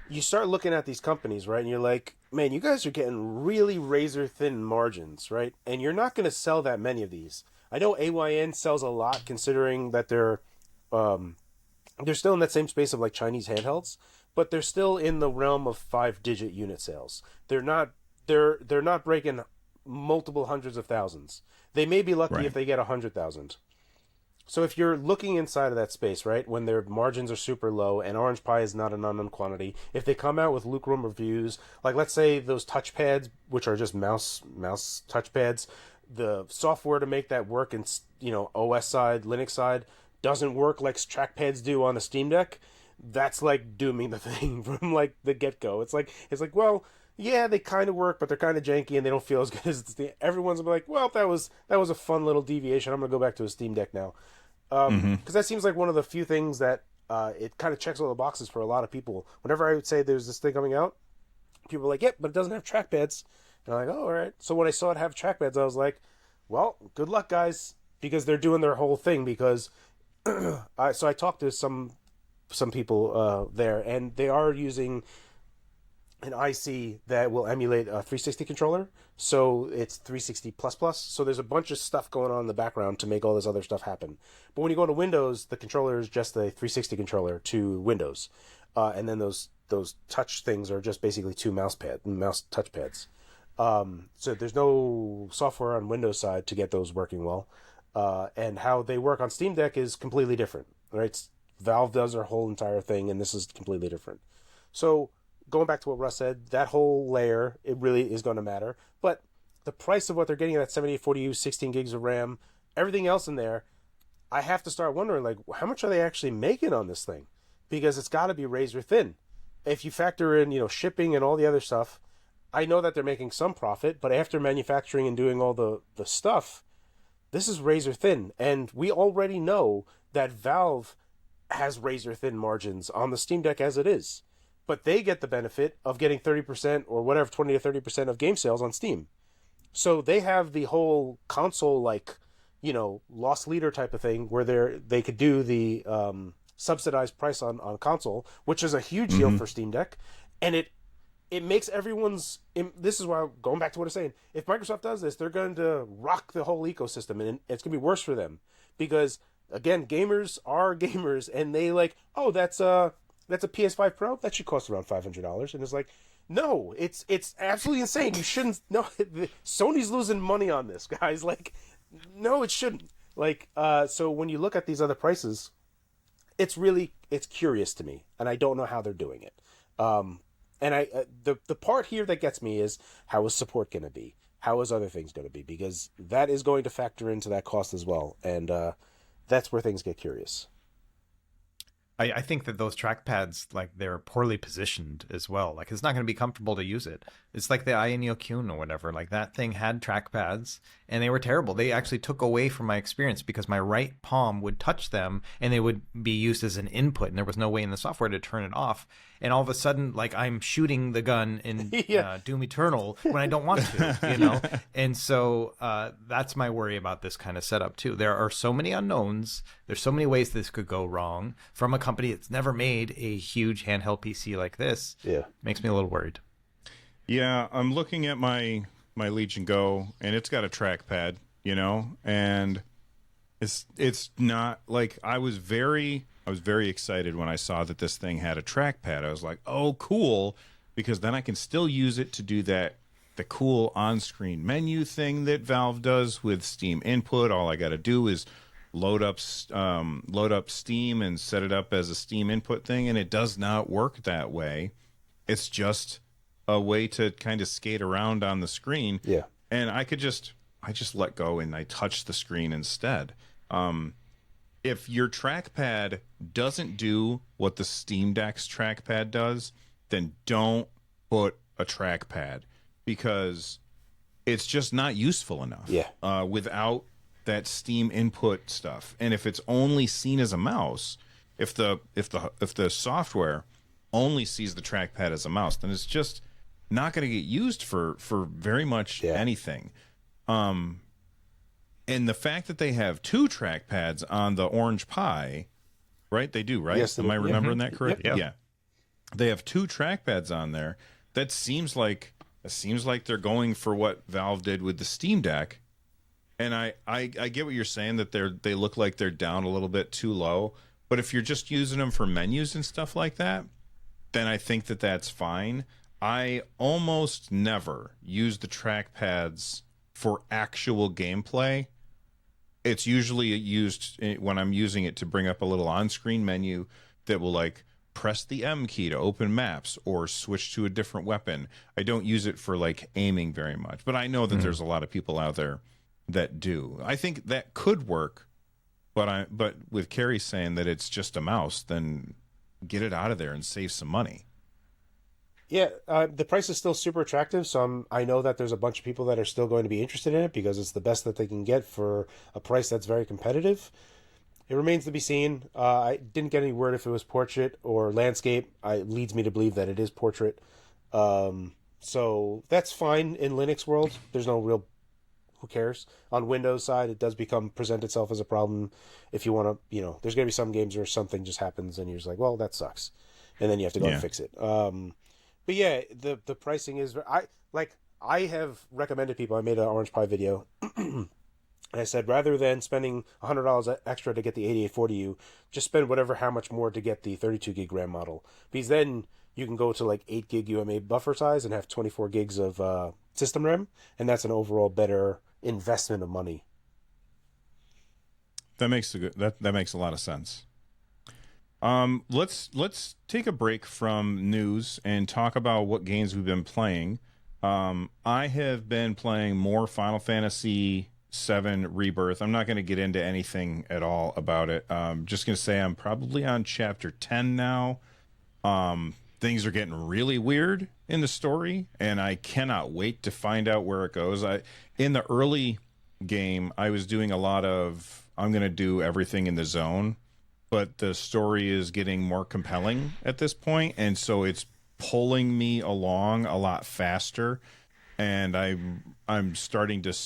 you start looking at these companies, right, and you're like, man, you guys are getting really razor thin margins, right? And you're not going to sell that many of these. I know AYN sells a lot, considering that they're still in that same space of like Chinese handhelds, but they're still in the realm of 5-digit unit sales. They're not breaking multiple hundreds of thousands. They may be lucky if they get 100,000. So if you're looking inside of that space, right, when their margins are super low and Orange Pi is not an unknown quantity, if they come out with lukewarm reviews, like let's say those touchpads, which are just mouse touchpads, the software to make that work in OS side, Linux side, doesn't work like trackpads do on a Steam Deck, that's like dooming the thing from like the get-go. It's like, well, yeah, they kind of work, but they're kind of janky and they don't feel as good as everyone's gonna be like, well, that was a fun little deviation. I'm gonna go back to a Steam Deck now, because that seems like one of the few things that it kind of checks all the boxes for a lot of people. Whenever I would say there's this thing coming out, people are like, yep, but it doesn't have trackpads. And I'm like, oh, all right. So when I saw it have trackpads, I was like, well, good luck, guys, because they're doing their whole thing. Because I talked to some people there, and they are using an IC that will emulate a 360 controller. So it's 360 plus plus. So there's a bunch of stuff going on in the background to make all this other stuff happen. But when you go to Windows, the controller is just the 360 controller to Windows, and then those touch things are just basically two mouse touchpads. So there's no software on Windows side to get those working well. And how they work on Steam Deck is completely different, right? Valve does their whole entire thing, and this is completely different. So going back to what Russ said, that whole layer, it really is going to matter. But the price of what they're getting at that 7840U, 16 gigs of RAM, everything else in there, I have to start wondering, like, how much are they actually making on this thing? Because it's got to be razor thin. If you factor in, shipping and all the other stuff, I know that they're making some profit, but after manufacturing and doing all the stuff, this is razor thin. And we already know that Valve has razor thin margins on the Steam Deck as it is. But they get the benefit of getting 30% or whatever, 20 to 30% of game sales on Steam. So they have the whole console, like, loss leader type of thing where they could do the subsidized price on console, which is a huge deal for Steam Deck. And it makes everyone's... This is why, going back to what I'm saying, if Microsoft does this, they're going to rock the whole ecosystem, and it's going to be worse for them. Because, again, gamers are gamers, and they like, oh, that's a PS5 Pro? That should cost around $500. And it's like, no, it's absolutely insane. You shouldn't... No, Sony's losing money on this, guys. Like, no, it shouldn't. Like, so when you look at these other prices, it's curious to me, and I don't know how they're doing it. And the part here that gets me is, how is support going to be? How is other things going to be? Because that is going to factor into that cost as well. And that's where things get curious. I think that those trackpads, like, they're poorly positioned as well. Like, it's not going to be comfortable to use it. It's like the Ayaneo Kyun or whatever. Like, that thing had trackpads, and they were terrible. They actually took away from my experience because my right palm would touch them, and they would be used as an input, and there was no way in the software to turn it off. And all of a sudden, like, I'm shooting the gun in Doom Eternal when I don't want to, And so that's my worry about this kind of setup, too. There are so many unknowns. There's so many ways this could go wrong from a company that's never made a huge handheld PC like this. Yeah. Makes me a little worried. Yeah, I'm looking at my Legion Go, and it's got a trackpad, and it's not like I was very excited when I saw that this thing had a trackpad. I was like, oh, cool, because then I can still use it to do the cool on-screen menu thing that Valve does with Steam Input. All I got to do is load up Steam and set it up as a Steam Input thing, and it does not work that way. It's just a way to kind of skate around on the screen. Yeah. And I just let go and I touch the screen instead. If your trackpad doesn't do what the Steam Deck's trackpad does, then don't put a trackpad, because it's just not useful enough. Yeah. Without that Steam Input stuff. And if it's only seen as a mouse, if the software only sees the trackpad as a mouse, then it's just not going to get used for very much anything. And the fact that they have two trackpads on the Orange Pi, right? They do, right? Yes, am I remembering that correct? Yep. Yeah. They have two trackpads on there. That seems like they're going for what Valve did with the Steam Deck. And I get what you're saying, that they look like they're down a little bit too low. But if you're just using them for menus and stuff like that, then I think that that's fine. I almost never use the trackpads for actual gameplay. It's usually used when I'm using it to bring up a little on-screen menu that will, like, press the M key to open maps or switch to a different weapon. I don't use it for, like, aiming very much. But I know that there's a lot of people out there that do. I think that could work But with Carrie saying that it's just a mouse, then get it out of there and save some money. Yeah, the price is still super attractive, so I know that there's a bunch of people that are still going to be interested in it because it's the best that they can get for a price that's very competitive. It remains to be seen. I didn't get any word if it was portrait or landscape. It leads me to believe that it is portrait. So that's fine in Linux world. There's no real, who cares? On Windows side, it does present itself as a problem. If you want to, there's going to be some games where something just happens and you're just like, well, that sucks. And then you have to go and fix it. But yeah, the pricing is, I have recommended people, I made an Orange Pie video. And I said, rather than spending $100 extra to get the 8840U, just spend how much more to get the 32 gig RAM model. Because then you can go to like 8 gig UMA buffer size and have 24 gigs of system RAM. And that's an overall better investment of money. That makes that makes a lot of sense. Let's take a break from news and talk about what games we've been playing. I have been playing more Final Fantasy VII Rebirth. I'm not going to get into anything at all about it. Just going to say I'm probably on chapter 10 now. Things are getting really weird in the story, and I cannot wait to find out where it goes. In the early game, I was doing a lot of, I'm going to do everything in the zone, but the story is getting more compelling at this point, and so it's pulling me along a lot faster, and I'm starting to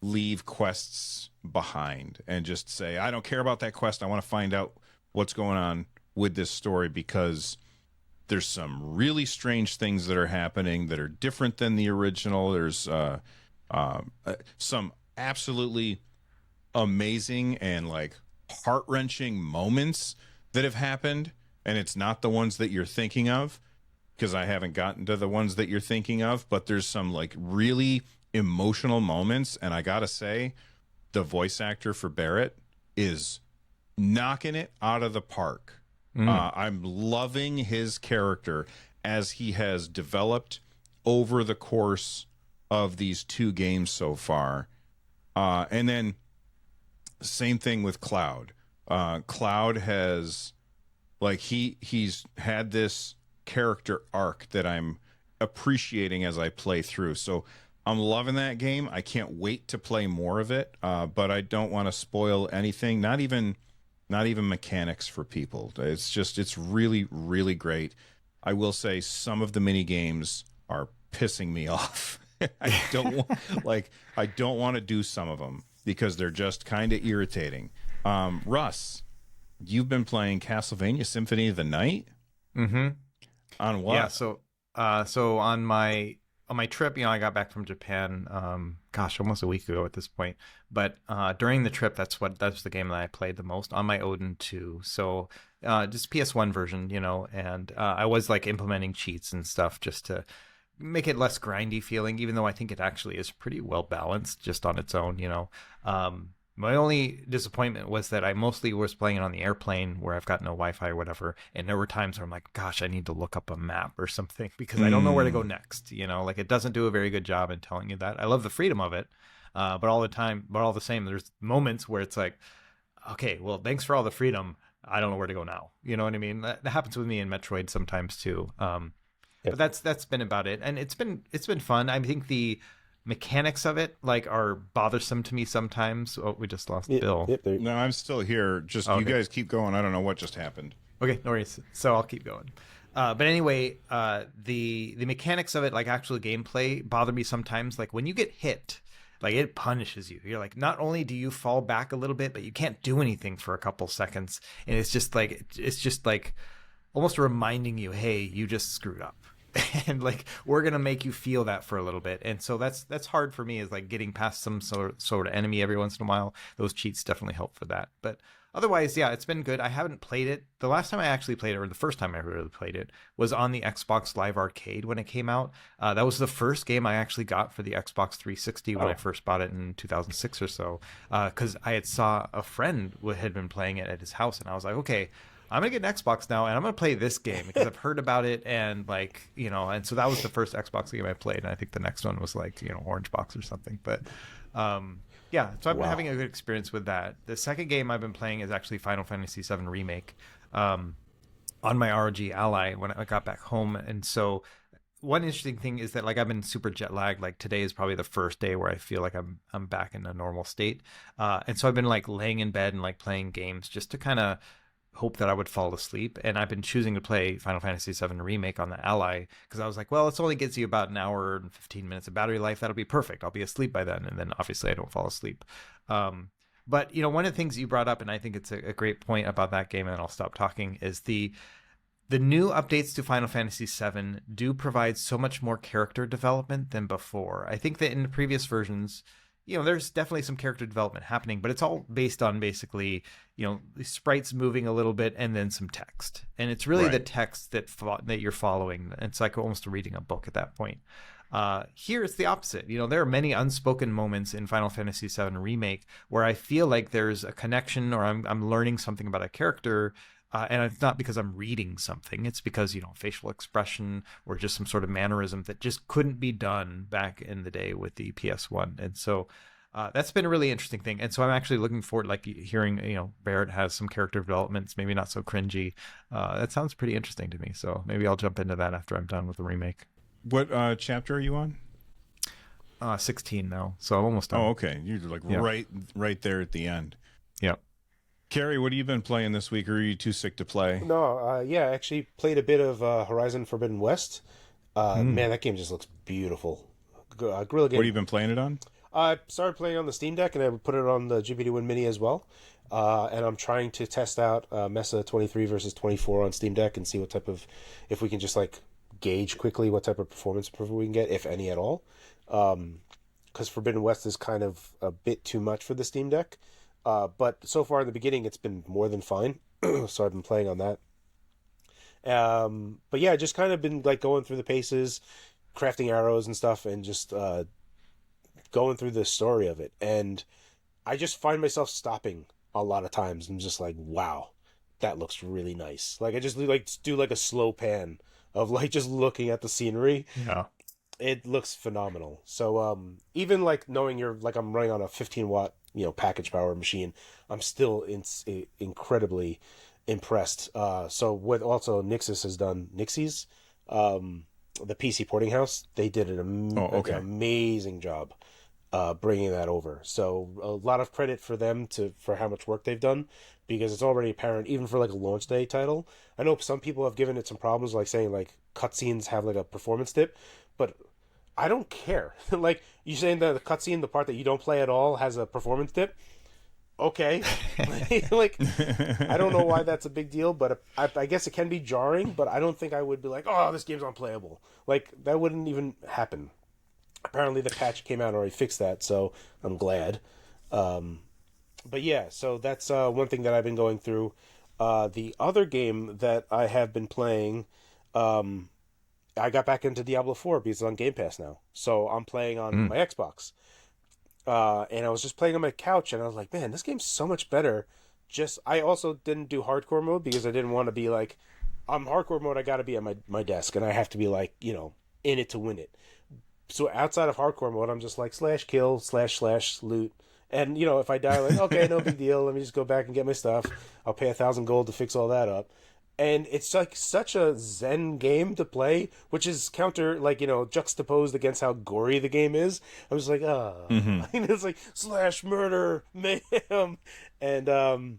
leave quests behind and just say, I don't care about that quest. I want to find out what's going on with this story because there's some really strange things that are happening that are different than the original. There's some absolutely amazing and heart-wrenching moments that have happened, and it's not the ones that you're thinking of, because I haven't gotten to the ones that you're thinking of, but there's some really emotional moments, and I gotta say, the voice actor for Barrett is knocking it out of the park. I'm loving his character as he has developed over the course of these two games so far. And then same thing with Cloud. Cloud has he's had this character arc that I'm appreciating as I play through. So I'm loving that game. I can't wait to play more of it, but I don't want to spoil anything, not even mechanics for people. It's really, really great. I will say some of the mini games are pissing me off. I don't want to do some of them because they're just kind of irritating. Russ, you've been playing Castlevania Symphony of the Night? Mm-hmm. On what? Yeah, so on my trip, I got back from Japan, almost a week ago at this point. But during the trip, that's the game that I played the most on my Odin 2. So just PS1 version, and I was implementing cheats and stuff just to make it less grindy feeling, even though I think it actually is pretty well balanced just on its own, My only disappointment was that I mostly was playing it on the airplane where I've got no Wi-Fi or whatever. And there were times where I'm like, gosh, I need to look up a map or something because I don't know where to go next. It doesn't do a very good job in telling you that. I love the freedom of it. But all the same, there's moments where it's like, okay, well, thanks for all the freedom. I don't know where to go now. You know what I mean? That happens with me in Metroid sometimes too. But that's been about it. And it's been fun. I think the mechanics of it are bothersome to me sometimes. Oh, we just lost Bill. No, I'm still here. Just you guys keep going. I don't know what just happened. Okay, no worries. So I'll keep going. But anyway, the mechanics of it, actual gameplay, bother me sometimes. When you get hit, it punishes you. You're not only do you fall back a little bit, but you can't do anything for a couple seconds, and it's just almost reminding you, hey, you just screwed up. And we're gonna make you feel that for a little bit, and so that's hard for me, is getting past some sort of enemy every once in a while. Those cheats definitely help for that, but otherwise, yeah, it's been good. I haven't played it. The last time I actually played it, or the first time I really played it, was on the Xbox Live Arcade when it came out. That was the first game I actually got for the Xbox 360 when I first bought it in 2006 or so, because I had saw a friend had been playing it at his house, and I was like, okay, I'm going to get an Xbox now, and I'm going to play this game because I've heard about it, and and so that was the first Xbox game I played, and I think the next one was Orange Box or something. But Yeah, so I've been Wow. having a good experience with that. The second game I've been playing is actually Final Fantasy VII Remake on my ROG Ally when I got back home. And so one interesting thing is that like I've been super jet lagged. Like today is probably the first day where I feel like I'm back in a normal state. And so I've been like laying in bed and like playing games just to kind of hope that I would fall asleep. And I've been choosing to play Final Fantasy VII Remake on the Ally because I was like, well, it only gives you about an hour and 15 minutes of battery life. That'll be perfect. I'll be asleep by then. And then obviously I don't fall asleep. But you know, one of the things you brought up, and I think it's a great point about that game, and then I'll stop talking, is the new updates to Final Fantasy VII do provide so much more character development than before. I think that in the previous versions, you know, there's definitely some character development happening, but it's all based on basically, you know, the sprites moving a little bit and then some text. And it's really the text that you're following. It's like almost reading a book at that point. Here it's the opposite. You know, there are many unspoken moments in Final Fantasy VII Remake where I feel like there's a connection or I'm learning something about a character. And it's not because I'm reading something. It's because, you know, facial expression or just some sort of mannerism that just couldn't be done back in the day with the PS1. And so that's been a really interesting thing. And so I'm actually looking forward, like hearing, you know, Barrett has some character developments, maybe not so cringy. That sounds pretty interesting to me. So maybe I'll jump into that after I'm done with the remake. What chapter are you on? 16 now. So I'm almost done. Oh, okay. You're like right there at the end. Yep. Carrie, what have you been playing this week, or are you too sick to play? No, yeah, I actually played a bit of Horizon Forbidden West. Man, that game just looks beautiful. Gorilla game. What have you been playing it on? I started playing on the Steam Deck, and I put it on the GPD Win Mini as well. And I'm trying to test out Mesa 23 versus 24 on Steam Deck and see what type of, if we can just like gauge quickly what type of performance improvement we can get, if any at all. Because Forbidden West is kind of a bit too much for the Steam Deck. But so far in the beginning, it's been more than fine. So I've been playing on that. But yeah, just kind of been like going through the paces, crafting arrows and stuff, and just going through the story of it. And I just find myself stopping a lot of times and just like, wow, that looks really nice. Like I just like do like a slow pan of like just looking at the scenery. Yeah. It looks phenomenal. So even like knowing you're like I'm running on a 15-watt package power machine, I'm still incredibly impressed. So what also Nixis has done, Nixies, the PC porting house, they did an amazing job bringing that over. So a lot of credit for them for how much work they've done, because it's already apparent even for like a launch day title. I know some people have given it some problems, like saying like cutscenes have like a performance dip, but I don't care. Like, you saying that the cutscene, the part that you don't play at all, has a performance dip? Okay. Like, I don't know why that's a big deal, but I guess it can be jarring, but I don't think I would be like, oh, this game's unplayable. Like, that wouldn't even happen. Apparently the patch came out and already fixed that, so I'm glad. But yeah, so that's one thing that I've been going through. The other game that I have been playing... I got back into Diablo 4 because it's on Game Pass now. So I'm playing on my Xbox. And I was just playing on my couch, and I was like, man, this game's so much better. I also didn't do hardcore mode because I didn't want to be like, I'm hardcore mode, I got to be at my desk, and I have to be like, in it to win it. So outside of hardcore mode, I'm just like /kill / loot. And, if I die, like, okay, no big deal. Let me just go back and get my stuff. I'll pay 1,000 gold to fix all that up. And it's like such a zen game to play, which is juxtaposed against how gory the game is. I was like, and it's like / murder, mayhem, and I'm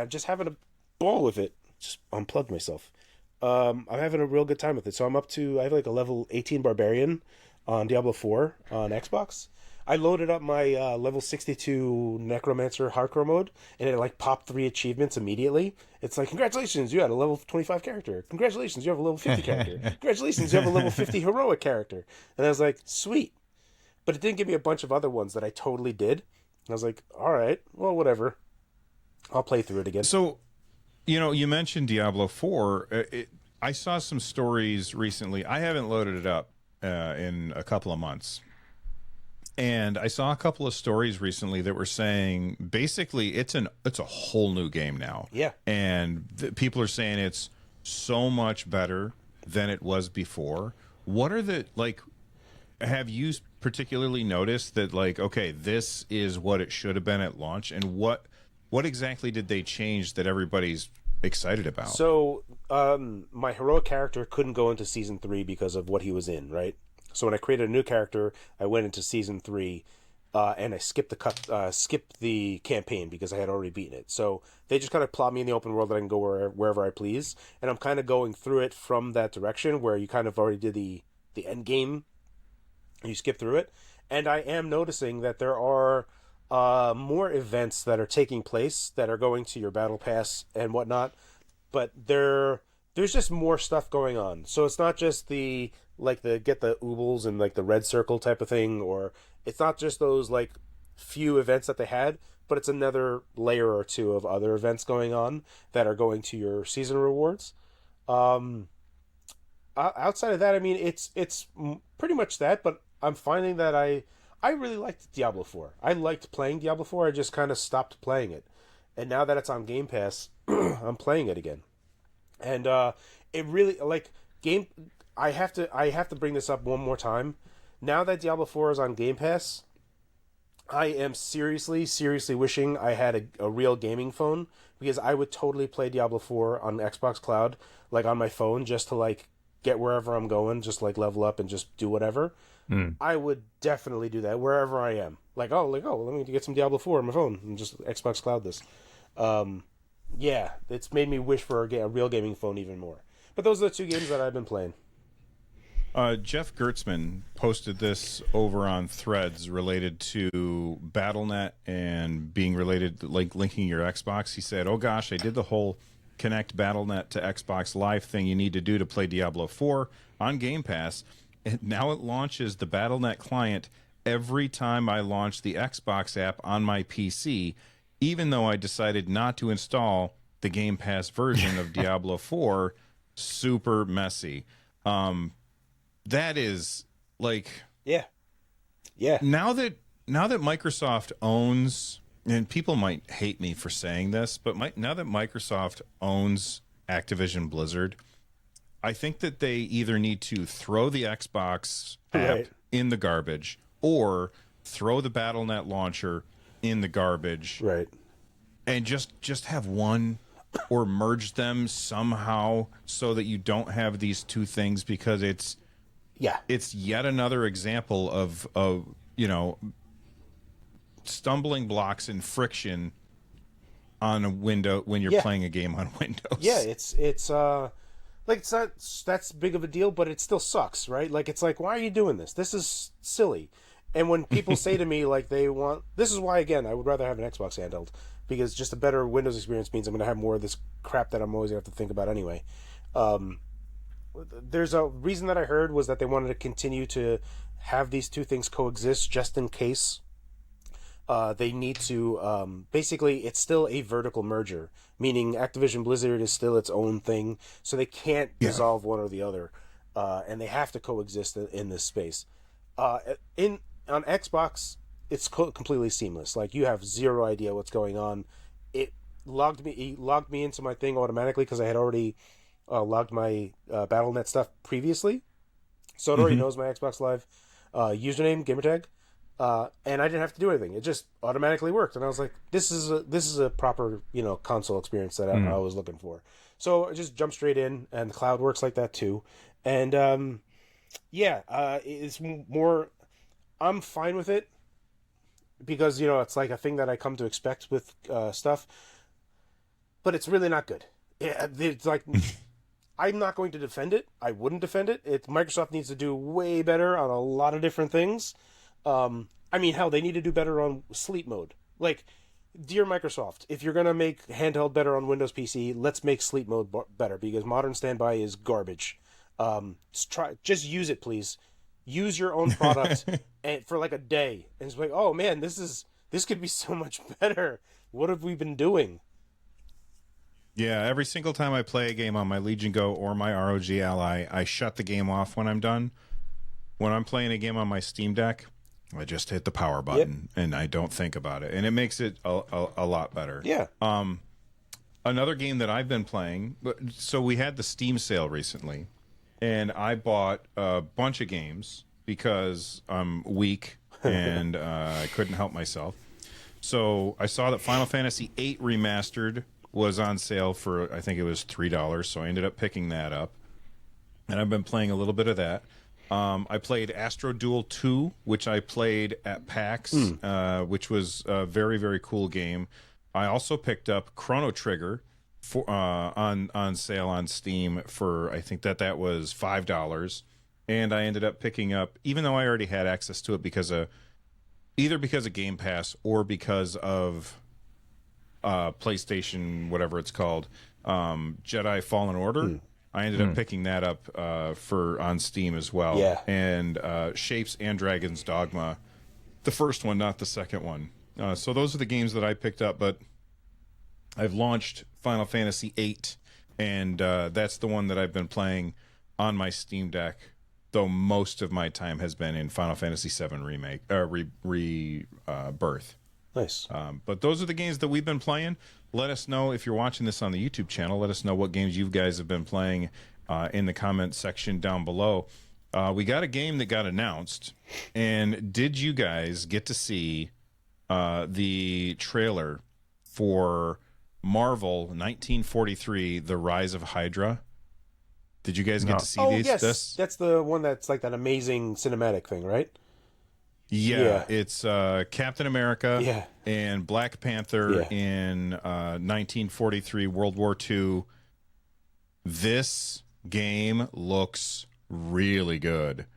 just having a ball with it. Just unplugged myself. I'm having a real good time with it. So I have like a level 18 barbarian on Diablo 4 on Xbox. I loaded up my level 62 Necromancer hardcore mode, and it like popped 3 achievements immediately. It's like, congratulations, you had a level 25 character. Congratulations, you have a level 50 character. Congratulations, you have a level 50 heroic character. And I was like, sweet. But it didn't give me a bunch of other ones that I totally did. And I was like, all right, well, whatever. I'll play through it again. So, you mentioned Diablo 4. I saw some stories recently. I haven't loaded it up in a couple of months. And I saw a couple of stories recently that were saying basically it's a whole new game now. Yeah. And people are saying it's so much better than it was before. What are the have you particularly noticed that, like, okay, this is what it should have been at launch, and what exactly did they change that everybody's excited about? So, my heroic character couldn't go into season 3 because of what he was in, right? So when I created a new character, I went into season 3, and I skipped the campaign because I had already beaten it. So they just kind of plot me in the open world that I can go wherever I please, and I'm kind of going through it from that direction where you kind of already did the end game. You skip through it, and I am noticing that there are more events that are taking place that are going to your battle pass and whatnot, but there's just more stuff going on. So it's not just the get the oobles and like the red circle type of thing, or it's not just those like few events that they had, but it's another layer or two of other events going on that are going to your season rewards. Outside of that, I mean, it's pretty much that, but I'm finding that I really liked Diablo 4. I liked playing Diablo 4. I just kind of stopped playing it. And now that it's on Game Pass, I'm playing it again. And it really I have to bring this up one more time. Now that Diablo 4 is on Game Pass, I am seriously wishing I had a real gaming phone, because I would totally play Diablo 4 on Xbox Cloud, like on my phone, just to like get wherever I'm going, just like level up and just do whatever. I would definitely do that wherever I am. Let me get some Diablo 4 on my phone and just Xbox Cloud this. Yeah, it's made me wish for a real gaming phone even more. But those are the two games that I've been playing. Jeff Gertzman posted this over on Threads related to BattleNet and being related, like linking your Xbox. He said, "Oh gosh, I did the whole connect BattleNet to Xbox Live thing you need to do to play Diablo 4 on Game Pass. And now it launches the BattleNet client every time I launch the Xbox app on my PC, even though I decided not to install the Game Pass version of Diablo 4. Super messy." That is like, yeah. Now that Microsoft owns, and people might hate me for saying this, but now that Microsoft owns Activision Blizzard, I think that they either need to throw the Xbox app in the garbage or throw the BattleNet launcher in the garbage, right? And just have one, or merge them somehow so that you don't have these two things, because it's yet another example of stumbling blocks and friction on a window when you're playing a game on Windows. Yeah, it's not that's big of a deal, but it still sucks, right? Like, it's like, why are you doing this? This is silly. And when people say to me like this is why, again, I would rather have an Xbox handheld, because just a better Windows experience means I'm going to have more of this crap that I'm always going to have to think about anyway. There's a reason that I heard was that they wanted to continue to have these two things coexist just in case they need to. Basically, it's still a vertical merger, meaning Activision Blizzard is still its own thing, so they can't dissolve one or the other, and they have to coexist in this space. On Xbox, it's completely seamless. Like, you have zero idea what's going on. It logged me into my thing automatically because I had already logged my BattleNet stuff previously, so it already knows my Xbox Live username, gamertag, and I didn't have to do anything. It just automatically worked, and I was like, "This is a proper console experience that I was looking for." So I just jumped straight in, and the cloud works like that too, and it's more. I'm fine with it because it's like a thing that I come to expect with stuff, but it's really not good. It's like. I'm not going to defend it. I wouldn't defend it. Microsoft needs to do way better on a lot of different things. I mean, hell, they need to do better on sleep mode. Like, dear Microsoft, if you're going to make handheld better on Windows PC, let's make sleep mode better, because modern standby is garbage. Just use it, please. Use your own product and for like a day. And it's like, oh man, this could be so much better. What have we been doing? Yeah, every single time I play a game on my Legion Go or my ROG Ally, I shut the game off when I'm done. When I'm playing a game on my Steam Deck, I just hit the power button and I don't think about it. And it makes it a lot better. Yeah. Another game that I've been playing, so we had the Steam sale recently, and I bought a bunch of games because I'm weak and I couldn't help myself. So I saw that Final Fantasy VIII Remastered was on sale for, I think it was $3, so I ended up picking that up. And I've been playing a little bit of that. I played Astro Duel 2, which I played at PAX, which was a very, very cool game. I also picked up Chrono Trigger for on sale on Steam for, I think that was $5. And I ended up picking up, even though I already had access to it either because of Game Pass or because of PlayStation, whatever it's called, Jedi Fallen Order. I ended up picking that up for on Steam as well. Yeah. And Shapes and Dragon's Dogma, the first one, not the second one. So those are the games that I picked up, but I've launched Final Fantasy VIII, and that's the one that I've been playing on my Steam Deck, though most of my time has been in Final Fantasy VII Remake, Rebirth. Nice. But those are the games that we've been playing. Let us know if you're watching this on the YouTube channel. Let us know what games you guys have been playing in the comment section down below. We got a game that got announced, and did you guys get to see the trailer for Marvel 1943, The Rise of Hydra? Did you guys get to see these? Yes. That's the one that's like that amazing cinematic thing, right? Yeah, it's Captain America and Black Panther in 1943, World War II. This game looks really good,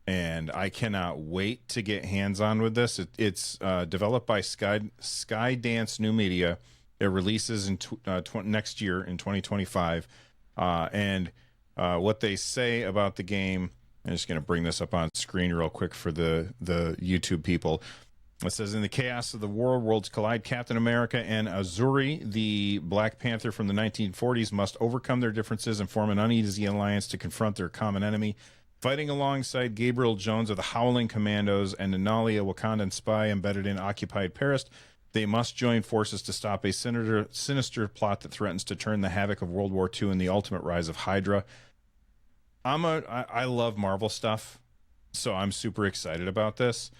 and I cannot wait to get hands-on with this. It's developed by Skydance New Media. It releases in next year in 2025, and what they say about the game, I'm just going to bring this up on screen real quick for the YouTube people. It says, in the chaos of the war, worlds collide. Captain America and Azuri, the Black Panther from the 1940s, must overcome their differences and form an uneasy alliance to confront their common enemy. Fighting alongside Gabriel Jones of the Howling Commandos and Denali, a Wakandan spy embedded in occupied Paris, they must join forces to stop a sinister plot that threatens to turn the havoc of World War II and the ultimate rise of Hydra. I love Marvel stuff, so I'm super excited about this.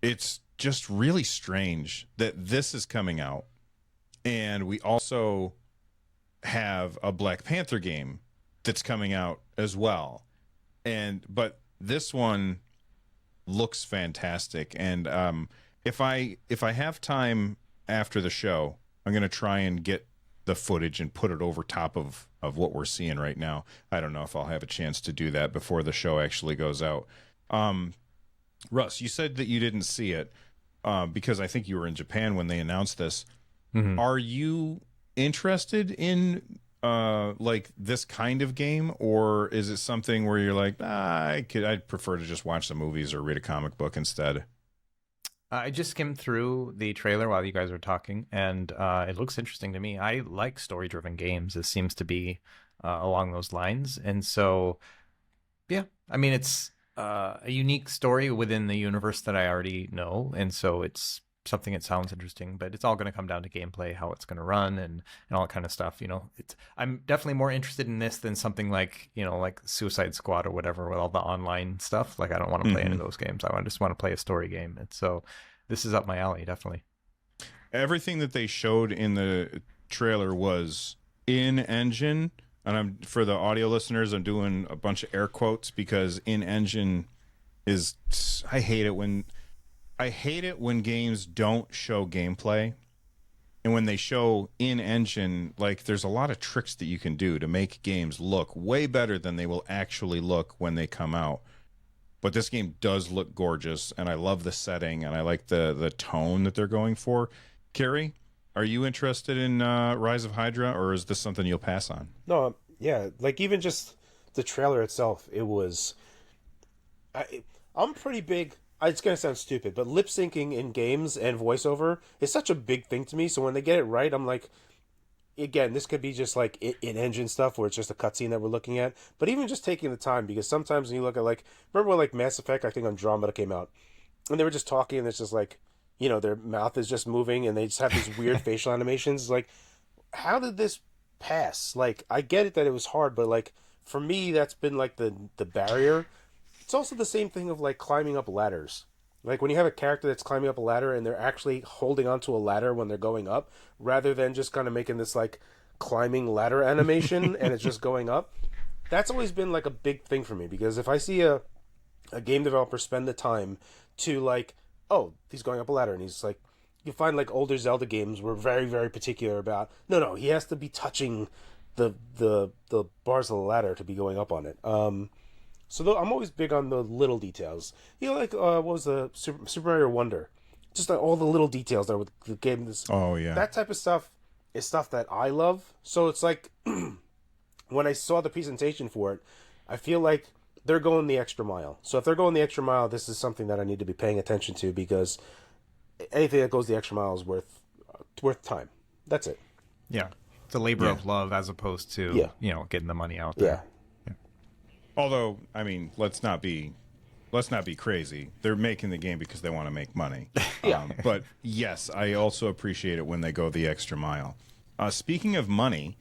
It's just really strange that this is coming out, and we also have a Black Panther game that's coming out as well. But this one looks fantastic, and if I have time after the show, I'm going to try and get the footage and put it over top of what we're seeing right now. I don't know if I'll have a chance to do that before the show actually goes out. Russ, you said that you didn't see it because I think you were in Japan when they announced this. Mm-hmm. Are you interested in like this kind of game, or is it something where you're like, I'd prefer to just watch the movies or read a comic book instead? I just skimmed through the trailer while you guys were talking, and it looks interesting to me. I like story-driven games. It seems to be along those lines. And so, yeah, I mean, it's a unique story within the universe that I already know. And so it's something that sounds interesting, but it's all going to come down to gameplay, how it's going to run and all that kind of stuff. You know, I'm definitely more interested in this than something like, you know, like Suicide Squad or whatever with all the online stuff. Like, I don't want to play any of those games. just want to play a story game. And so this is up my alley, definitely. Everything that they showed in the trailer was in engine. And for the audio listeners, I'm doing a bunch of air quotes because in engine is, I hate it when games don't show gameplay, and when they show in engine, like, there's a lot of tricks that you can do to make games look way better than they will actually look when they come out. But this game does look gorgeous, and I love the setting, and I like the tone that they're going for. Carrie, are you interested in Rise of Hydra, or is this something you'll pass on? No, yeah, like even just the trailer itself, it was. I'm pretty big. It's gonna sound stupid, but lip syncing in games and voiceover is such a big thing to me. So when they get it right, I'm like, again, this could be just like in-engine stuff where it's just a cutscene that we're looking at. But even just taking the time, because sometimes when you look at, like, remember when, like, Mass Effect, I think Andromeda came out, and they were just talking, and it's just like, you know, their mouth is just moving, and they just have these weird facial animations. Like, how did this pass? Like, I get it that it was hard, but, like, for me, that's been, like, the barrier. It's also the same thing of like climbing up ladders. Like when you have a character that's climbing up a ladder and they're actually holding onto a ladder when they're going up, rather than just kind of making this like climbing ladder animation and it's just going up. That's always been like a big thing for me, because if I see a game developer spend the time to like, oh, he's going up a ladder and he's like, you find like older Zelda games were very, very particular about, no, he has to be touching the bars of the ladder to be going up on it. So I'm always big on the little details. You know, like what was the Super Mario Wonder? Just like all the little details that would the game. Oh yeah, that type of stuff is stuff that I love. So it's like when I saw the presentation for it, I feel like they're going the extra mile. So if they're going the extra mile, this is something that I need to be paying attention to, because anything that goes the extra mile is worth time. That's it. Yeah, it's a labor of love as opposed to getting the money out there. Yeah. Although, I mean, let's not be crazy. They're making the game because they want to make money. But yes, I also appreciate it when they go the extra mile. Speaking of money,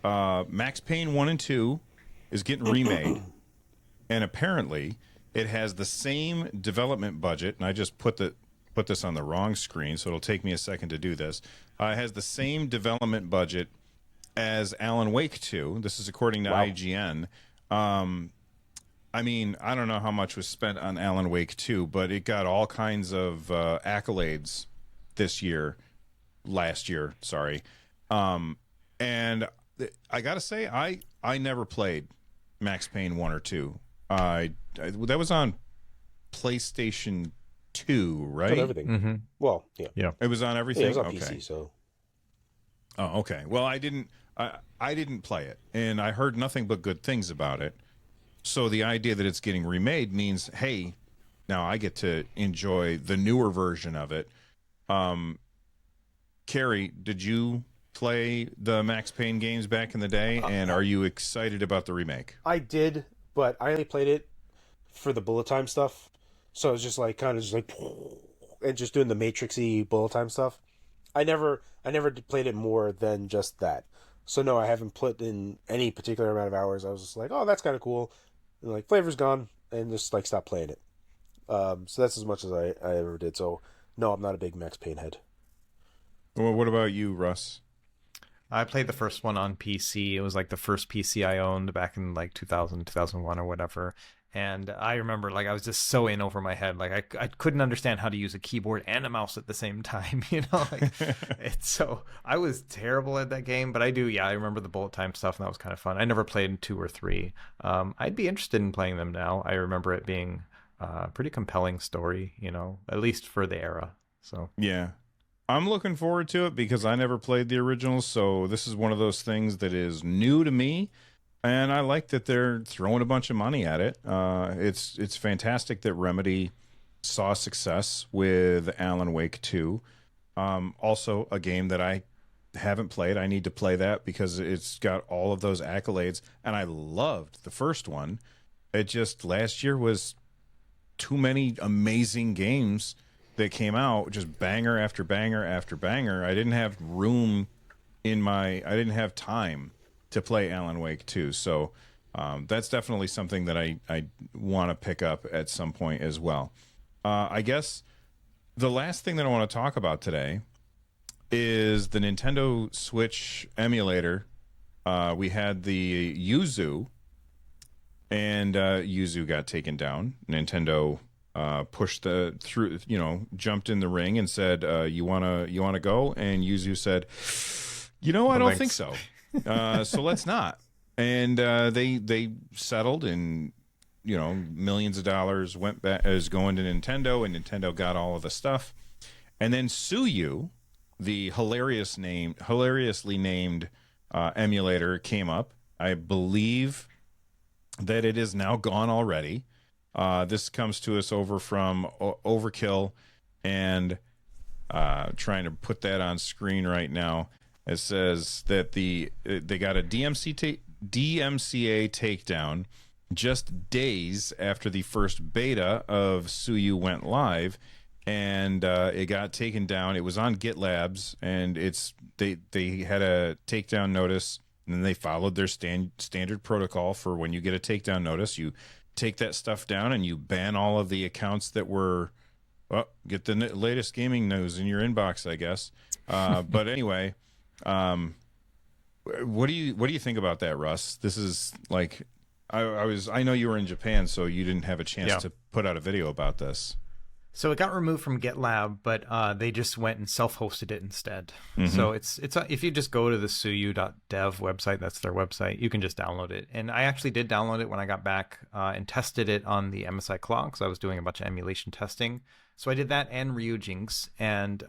Max Payne 1 and 2 is getting remade, and apparently it has the same development budget. And I just put this on the wrong screen, so it'll take me a second to do this. It has the same development budget as Alan Wake 2. This is according to IGN. I mean, I don't know how much was spent on Alan Wake 2, but it got all kinds of accolades last year, sorry. And I got to say, I never played Max Payne 1 or 2. That was on PlayStation 2, right? On everything. Mm-hmm. Well, Yeah. It was on everything? Yeah, it was on okay. PC, so. Oh, okay. Well, I didn't play it, and I heard nothing but good things about it. So the idea that it's getting remade means, hey, now I get to enjoy the newer version of it. Carrie, did you play the Max Payne games back in the day, and are you excited about the remake? I did, but I only played it for the bullet time stuff. So it's just like kind of just like and just doing the Matrixy bullet time stuff. I never played it more than just that. So no, I haven't put in any particular amount of hours. I was just like, oh, that's kind of cool. And like flavor's gone, and just like stop playing it. So that's as much as I ever did. So no, I'm not a big Max Payne head. Well, what about you, Russ? I played the first one on PC. It was like the first PC I owned back in like 2000, 2001 or whatever. And I remember like I was just so in over my head. Like I couldn't understand how to use a keyboard and a mouse at the same time, you know? Like it's so I was terrible at that game, but I remember the bullet time stuff, and that was kind of fun. I never played 2 or 3. I'd be interested in playing them now. I remember it being a pretty compelling story, you know, at least for the era. So yeah. I'm looking forward to it because I never played the originals, so this is one of those things that is new to me, and I like that they're throwing a bunch of money at it. It's fantastic that Remedy saw success with Alan Wake 2. Also, a game that I haven't played. I need to play that because it's got all of those accolades, and I loved the first one. It just, last year was too many amazing games that came out, just banger after banger after banger. I didn't have I didn't have time to play Alan Wake 2. So that's definitely something that I want to pick up at some point as well. I guess the last thing that I want to talk about today is the Nintendo Switch emulator. We had the Yuzu, and Yuzu got taken down. Nintendo pushed jumped in the ring and said, you wanna go? And Yuzu said, I don't think so. So let's not. And they settled, and millions of dollars went back as going to Nintendo, and Nintendo got all of the stuff. And then Suyu, the hilariously named emulator, came up. I believe that it is now gone already. This comes to us over from Overkill, and trying to put that on screen right now. It says that they got a DMCA takedown just days after the first beta of Suyu went live, and it got taken down. It was on GitLabs, and they had a takedown notice, and then they followed their standard protocol for when you get a takedown notice. You take that stuff down and you ban all of the accounts that were, well, get the latest gaming news in your inbox, I guess. But anyway, what do you think about that, Russ? This is like, I know you were in Japan, so you didn't have a chance to put out a video about this. So it got removed from GitLab, but they just went and self-hosted it instead. So it's if you just go to the suyu.dev website, that's their website, you can just download it. And I actually did download it when I got back and tested it on the MSI Claw because I was doing a bunch of emulation testing. So I did that and Ryujinx, and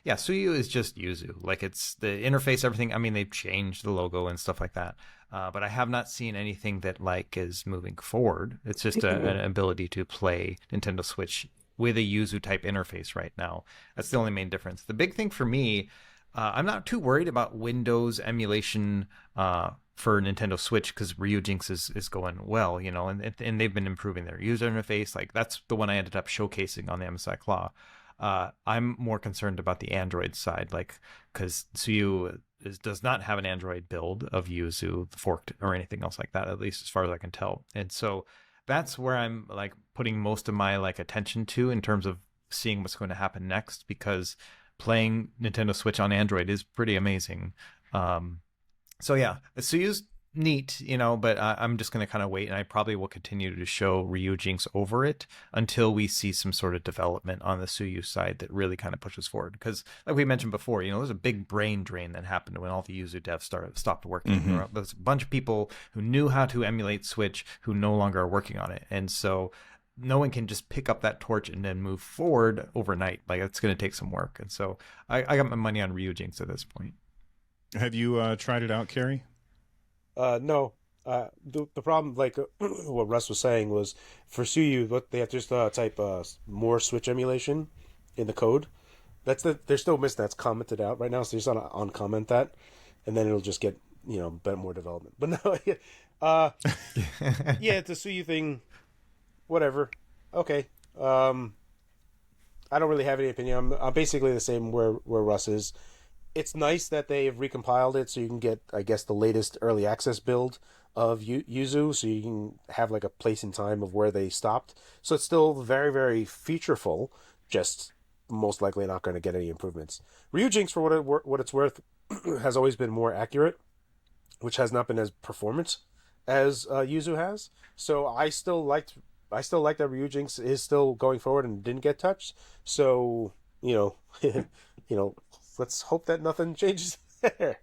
Suyu is just Yuzu. Like, it's the interface, everything. I mean, they've changed the logo and stuff like that. But I have not seen anything that like is moving forward. It's just an ability to play Nintendo Switch with a Yuzu type interface right now. That's the only main difference. The big thing for me, I'm not too worried about Windows emulation for Nintendo Switch because Ryujinx is going well, and they've been improving their user interface. Like, that's the one I ended up showcasing on the MSI Claw. I'm more concerned about the Android side, like, because Suyu does not have an Android build of Yuzu forked or anything else like that, at least as far as I can tell. And so that's where I'm like putting most of my like attention to in terms of seeing what's going to happen next, because playing Nintendo Switch on Android is pretty amazing. So yeah, Suyu's neat, but I'm just going to kind of wait, and I probably will continue to show Ryujinx over it until we see some sort of development on the Suyu side that really kind of pushes forward. Because like we mentioned before, there's a big brain drain that happened when all the Yuzu devs stopped working. There's a bunch of people who knew how to emulate Switch who no longer are working on it. And so no one can just pick up that torch and then move forward overnight. Like, it's going to take some work. And so I got my money on Ryujinx at this point. Have you tried it out, Carrie? No. The problem, like what Russ was saying, was for Suyu, what they have to just type more Switch emulation in the code. They're still missing that's commented out right now, so you just want to uncomment that, and then it'll just get better, more development. But no, yeah, the Suyu thing, whatever. Okay. I don't really have any opinion. I'm basically the same where Russ is. It's nice that they've recompiled it so you can get, I guess, the latest early access build of Yuzu, so you can have like a place in time of where they stopped. So it's still very, very featureful, just most likely not going to get any improvements. Ryujinx, for what it's worth, has always been more accurate, which has not been as performant as Yuzu has. So I still like that Ryujinx is still going forward and didn't get touched. So let's hope that nothing changes there.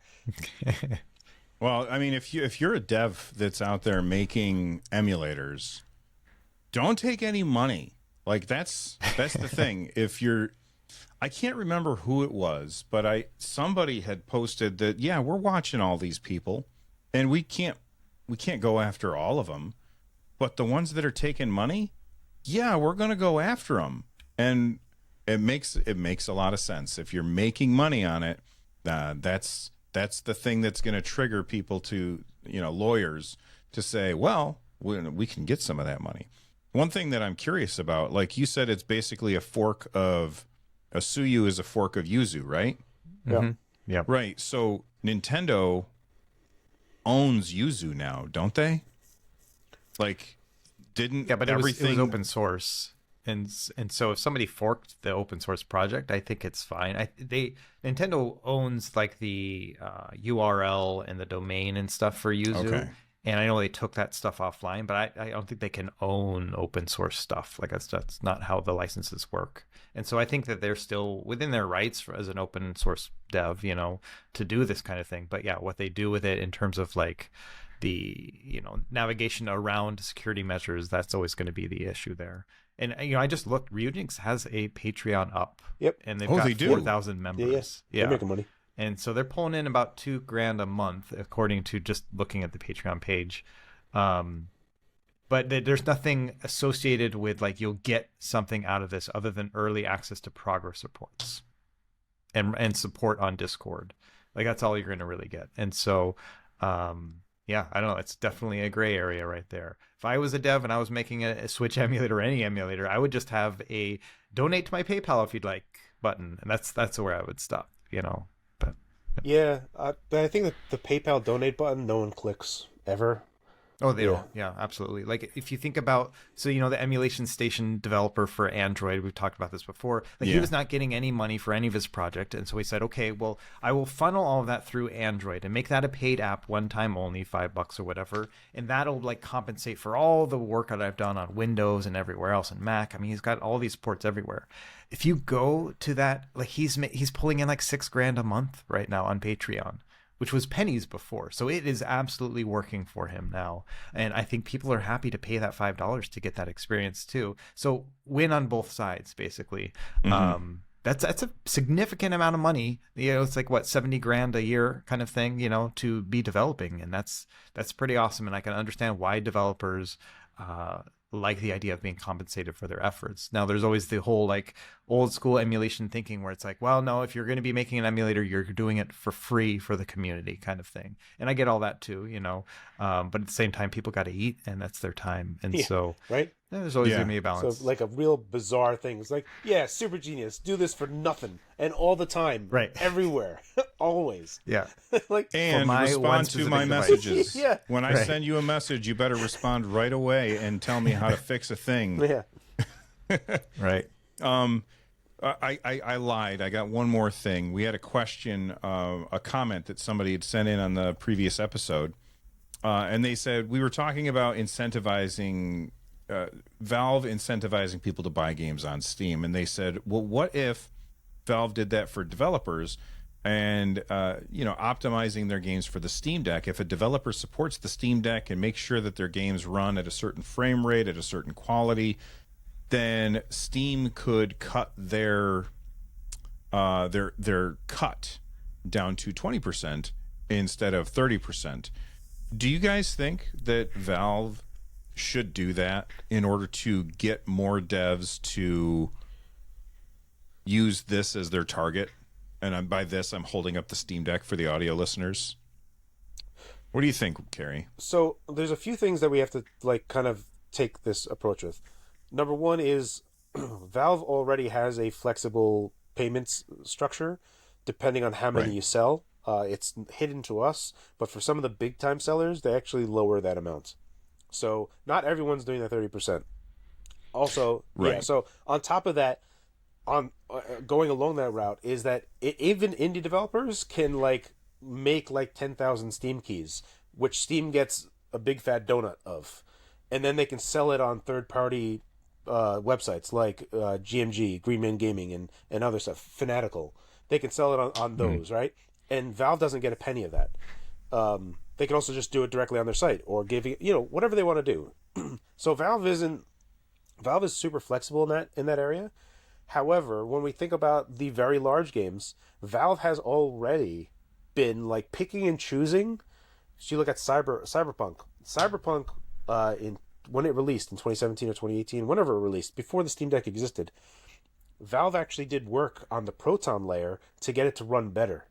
Well, I mean, if you're a dev that's out there making emulators, don't take any money. Like, that's the thing. I can't remember who it was, but somebody had posted that, yeah, we're watching all these people, and we can't go after all of them, but the ones that are taking money, yeah, we're going to go after them. And it makes a lot of sense. If you're making money on it, that's the thing that's going to trigger people to, lawyers to say, well, we can get some of that money. One thing that I'm curious about, like you said, it's basically a Suyu is a fork of Yuzu, right? Yeah. Yeah. Right. So Nintendo owns Yuzu now, don't they? Like, but it was open source. And so if somebody forked the open source project, I think it's fine. Nintendo owns like the URL and the domain and stuff for Yuzu. Okay. And I know they took that stuff offline, but I don't think they can own open source stuff. Like, that's not how the licenses work. And so I think that they're still within their rights as an open source dev, to do this kind of thing. But yeah, what they do with it in terms of like the, navigation around security measures, that's always going to be the issue there. And I just looked. Ryujinx has a Patreon up. Yep. And they've got 4,000 members. Yeah. They're making money. And so they're pulling in about $2,000 a month, according to just looking at the Patreon page. But there's nothing associated with like you'll get something out of this other than early access to progress reports and support on Discord. Like, that's all you're going to really get. And so, yeah, I don't know. It's definitely a gray area right there. If I was a dev and I was making a Switch emulator or any emulator, I would just have a donate to my PayPal if you'd like button. And that's where I would stop, But yeah, but I think that the PayPal donate button, no one clicks ever. Oh, they will. Yeah, absolutely. Like if you think about, so, the emulation station developer for Android, we've talked about this before, like he was not getting any money for any of his project. And so he said, okay, well, I will funnel all of that through Android and make that a paid app one time only, $5 or whatever. And that'll like compensate for all the work that I've done on Windows and everywhere else and Mac. I mean, he's got all these ports everywhere. If you go to that, like he's pulling in like $6,000 a month right now on Patreon, which was pennies before. So it is absolutely working for him now. And I think people are happy to pay that $5 to get that experience too. So win on both sides, basically. That's a significant amount of money. It's like what, $70,000 a year kind of thing, to be developing. And that's pretty awesome. And I can understand why developers like the idea of being compensated for their efforts. Now, there's always the whole like old school emulation thinking where it's like, well, no, if you're going to be making an emulator, you're doing it for free for the community kind of thing. And I get all that too, but at the same time, people got to eat and that's their time. And right. There's always going to be a balance. So like a real bizarre thing. It's like, yeah, super genius. Do this for nothing and all the time. Right. Everywhere. Always. Yeah. Like, and respond to my messages. Yeah. When I send you a message, you better respond right away and tell me how to fix a thing. Yeah. Right. I lied. I got one more thing. We had a question, a comment that somebody had sent in on the previous episode. And they said, we were talking about incentivizing Valve incentivizing people to buy games on Steam, and they said, well, what if Valve did that for developers and optimizing their games for the Steam Deck? If a developer supports the Steam Deck and makes sure that their games run at a certain frame rate, at a certain quality, then Steam could cut their cut down to 20% instead of 30%. Do you guys think that Valve should do that in order to get more devs to use this as their target? And by this, I'm holding up the Steam Deck for the audio listeners. What do you think, Carrie? So there's a few things that we have to like kind of take this approach with. Number one is Valve already has a flexible payments structure depending on how many you sell. It's hidden to us, but for some of the big time sellers, they actually lower that amount. So not everyone's doing the 30%. Also, so on top of that, on going along that route is that even indie developers can like make like 10,000 Steam keys, which Steam gets a big fat donut of, and then they can sell it on third party websites like GMG, Green Man Gaming, and other stuff, Fanatical. They can sell it on those, right? And Valve doesn't get a penny of that. They can also just do it directly on their site or give whatever they want to do. So Valve is super flexible in that area. However, when we think about the very large games, Valve has already been like picking and choosing. So you look at Cyberpunk when it released in 2017 or 2018, whenever it released, before the Steam Deck existed, Valve actually did work on the Proton layer to get it to run better.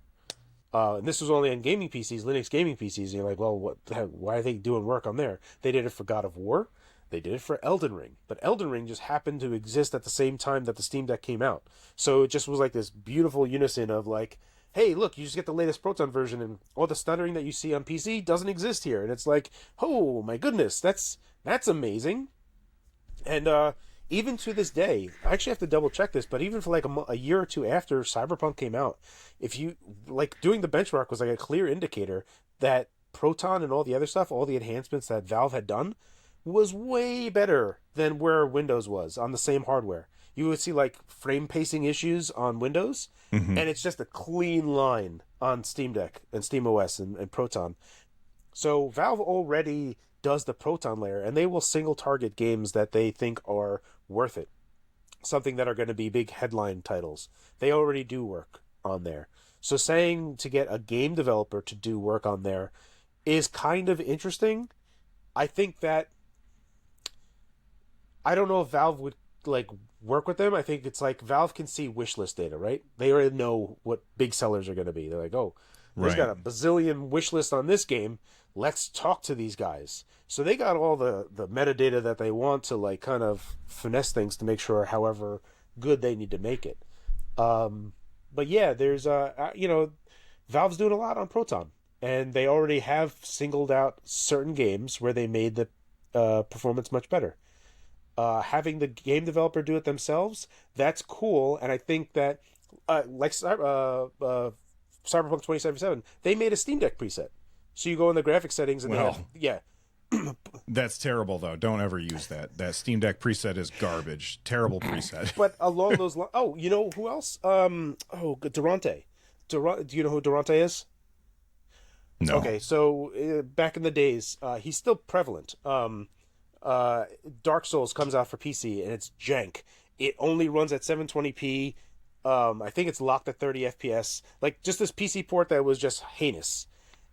And this was only on gaming PCs, Linux gaming PCs. And you're like, well, what the heck, why are they doing work on there? They did it for God of War. They did it for Elden Ring. But Elden Ring just happened to exist at the same time that the Steam Deck came out. So it just was like this beautiful unison of like, hey, look, you just get the latest Proton version and all the stuttering that you see on PC doesn't exist here. And it's like, oh my goodness, that's amazing. And even to this day, I actually have to double check this, but even for like a year or two after Cyberpunk came out, if you like doing the benchmark was like a clear indicator that Proton and all the other stuff, all the enhancements that Valve had done was way better than where Windows was on the same hardware. You would see like frame pacing issues on Windows, and it's just a clean line on Steam Deck and SteamOS and Proton. So Valve already does the Proton layer, and they will single target games that they think are worth it, something that are going to be big headline titles. They already do work on there. So saying to get a game developer to do work on there is kind of interesting. I think that I don't know if Valve would like work with them. I think it's like Valve can see wishlist data, right? They already know what big sellers are going to be. They're like, oh, there's got a bazillion wishlist on this game. Let's talk to these guys. So they got all the metadata that they want to like kind of finesse things to make sure however good they need to make it. But yeah, there's Valve's doing a lot on Proton. and they already have singled out certain games where they made the performance much better. Having the game developer do it themselves, that's cool, and I think that Cyberpunk 2077, they made a Steam Deck preset. So you go in the graphic settings and yeah. That's terrible though. Don't ever use that. That Steam Deck preset is garbage. Terrible preset. But along those lines, oh, you know who else? Durante. Do you know who Durante is? No. Okay, so back in the days, he's still prevalent. Dark Souls comes out for PC and it's jank. It only runs at 720p. I think it's locked at 30 FPS. Like just this PC port that was just heinous.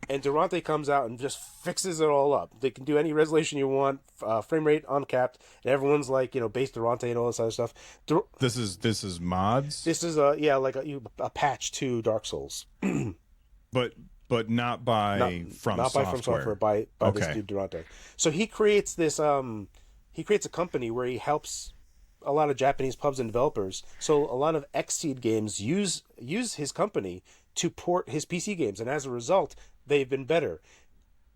And Durante comes out and just fixes it all up. They can do any resolution you want, frame rate uncapped, and everyone's like, base Durante and all this other stuff. This is mods. This is a patch to Dark Souls, but not by From Software. By this dude Durante. So he creates this. He creates a company where he helps a lot of Japanese pubs and developers. So a lot of Xseed games use his company to port his PC games, and as a result, they've been better.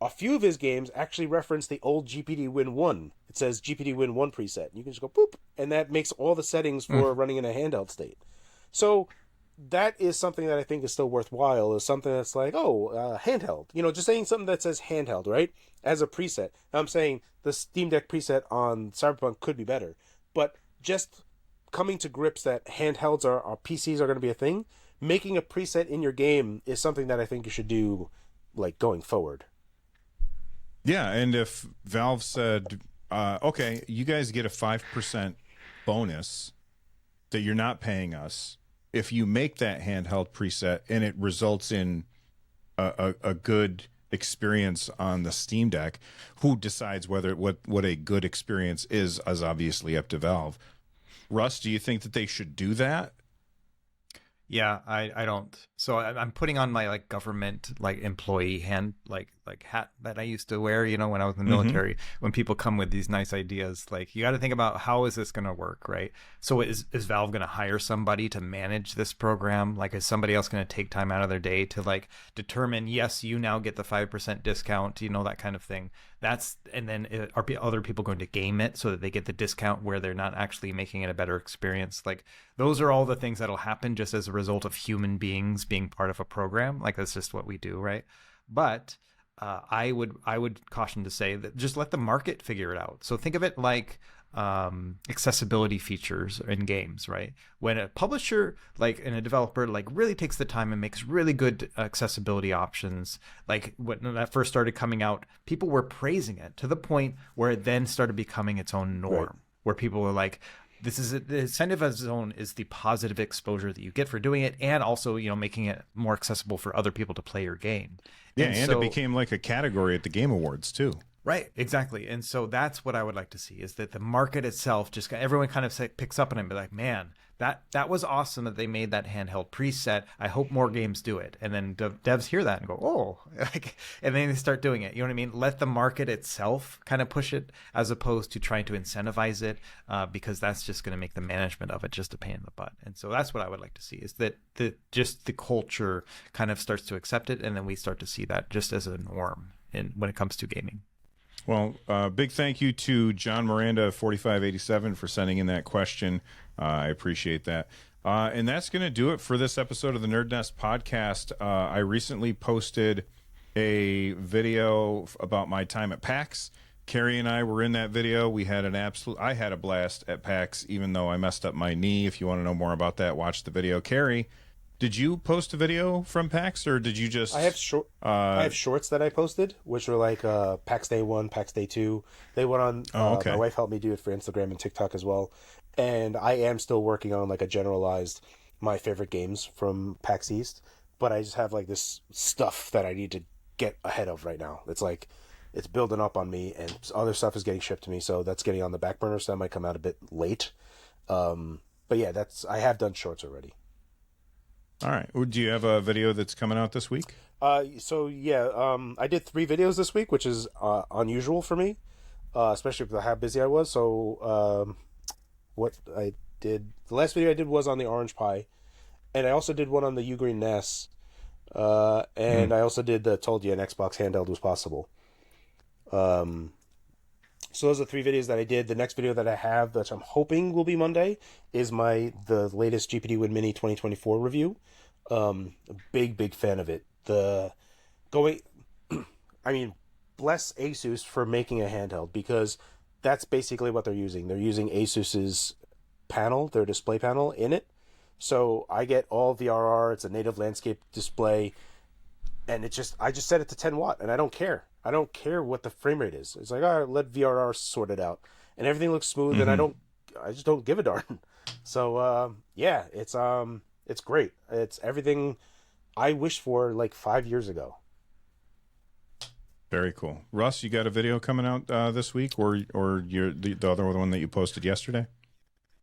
A few of his games actually reference the old GPD Win 1. It says GPD Win 1 preset. You can just go boop, and that makes all the settings for running in a handheld state. So that is something that I think is still worthwhile, is something that's like, handheld. Just saying something that says handheld, right? As a preset. Now, I'm saying the Steam Deck preset on Cyberpunk could be better, but just coming to grips that handhelds are PCs are going to be a thing, making a preset in your game is something that I think you should do, like, going forward. Yeah, and if Valve said, okay, you guys get a 5% bonus that you're not paying us if you make that handheld preset and it results in a good experience on the Steam Deck, who decides what a good experience is obviously up to Valve. Russ, do you think that they should do that? Yeah, I don't. So I'm putting on my government employee hat that I used to wear, when I was in the military. When people come with these nice ideas, you got to think about, how is this going to work, right? So is Valve going to hire somebody to manage this program? Is somebody else going to take time out of their day to determine, yes, you now get the 5% discount, that kind of thing. And then are other people going to game it so that they get the discount where they're not actually making it a better experience? Those are all the things that'll happen just as a result of human beings being part of a program. That's just what we do, right? But I would caution to say that just let the market figure it out. So think of it like accessibility features in games, right? When a publisher and a developer really takes the time and makes really good accessibility options, when that first started coming out, people were praising it to the point where it then started becoming its own norm, right? Where people were like, this is the Incentivizing is the positive exposure that you get for doing it, and also making it more accessible for other people to play your game. Yeah, and so, it became like a category at the Game Awards too. Right, exactly. And so that's what I would like to see, is that the market itself, just everyone kind of picks up on it and be like, man, that was awesome that they made that handheld preset. I hope more games do it. And then devs hear that and go, oh, and then they start doing it. You know what I mean? Let the market itself kind of push it, as opposed to trying to incentivize it, because that's just going to make the management of it just a pain in the butt. And so that's what I would like to see, is that the culture kind of starts to accept it, and then we start to see that just as a norm when it comes to gaming. Well, big thank you to John Miranda 4587 for sending in that question. I appreciate that. And that's going to do it for this episode of the NerdNest podcast. I recently posted a video about my time at PAX. Carrie and I were in that video. We had I had a blast at PAX, even though I messed up my knee. If you want to know more about that, watch the video. Carrie, did you post a video from PAX, or did you just... I have shorts that I posted, which were PAX Day 1, PAX Day 2. They went on... okay. My wife helped me do it for Instagram and TikTok as well. And I am still working on a generalized my favorite games from PAX East. But I just have this stuff that I need to get ahead of right now. It's building up on me, and other stuff is getting shipped to me. So that's getting on the back burner, so that might come out a bit late. But yeah, I have done shorts already. All right. Do you have a video that's coming out this week? I did 3 videos this week, which is unusual for me, especially with how busy I was. So what I did, the last video I did was on the Orange Pie, and I also did one on the Ugreen NES, And I also told you an Xbox handheld was possible. So those are 3 videos that I did. The next video that I have, that I'm hoping will be Monday, is the latest GPD Win Mini 2024 review. A big fan of it. I mean, bless Asus for making a handheld, because that's basically what they're using. They're using Asus's panel, their display panel, in it. So I get all VRR. It's a native landscape display, and I just set it to 10 watt, and I don't care. I don't care what the frame rate is. It's like, all right, let VRR sort it out, and everything looks smooth, and I just don't give a darn. So yeah, it's great. It's everything I wished for like 5 years ago. Very cool. Russ, you got a video coming out this week, or you're the other one that you posted yesterday?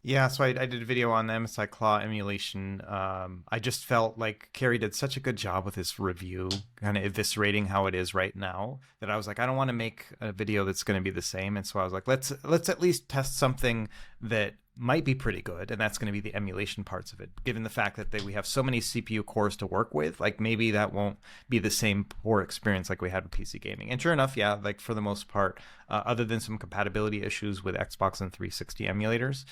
Yeah, so I did a video on the MSI Claw emulation. I just felt like Kerry did such a good job with his review, kind of eviscerating how it is right now, that I was like, I don't want to make a video that's going to be the same. And so I was like, let's at least test something that might be pretty good, and that's going to be the emulation parts of it. Given the fact that we have so many CPU cores to work with, like maybe that won't be the same poor experience like we had with PC gaming. And sure enough, yeah, like for the most part, other than some compatibility issues with Xbox and 360 emulators,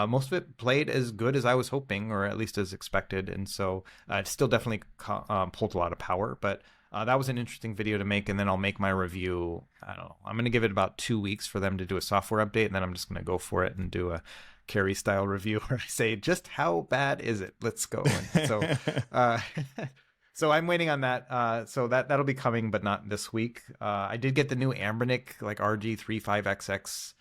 most of it played as good as I was hoping, or at least as expected. And so it still definitely pulled a lot of power, but that was an interesting video to make, and then I'll make my review. I don't know. I'm going to give it about 2 weeks for them to do a software update, and then I'm just going to go for it and do a Kerry style review where I say, just how bad is it? Let's go. And so, so I'm waiting on that. So that'll be coming, but not this week. I did get the new Ambernic, like RG35XX.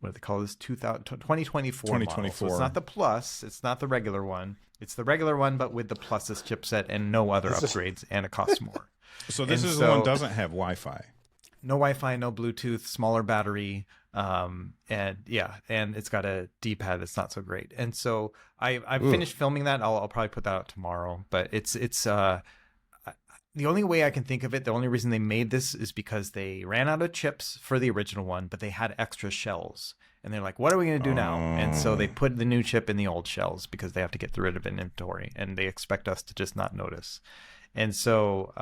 What do they call this? 2024 model. So it's not the Plus. It's not the regular one. It's the regular one, but with the Plus's chipset and no other upgrades, and it costs more. So this is the one that doesn't have Wi-Fi. No Wi-Fi, no Bluetooth, smaller battery, and it's got a D-pad that's not so great. And so I finished filming that. I'll probably put that out tomorrow. But it's the only way I can think of it. The only reason they made this is because they ran out of chips for the original one, but they had extra shells. And they're like, what are we going to do now? And so they put the new chip in the old shells because they have to get rid of inventory, and they expect us to just not notice. And so,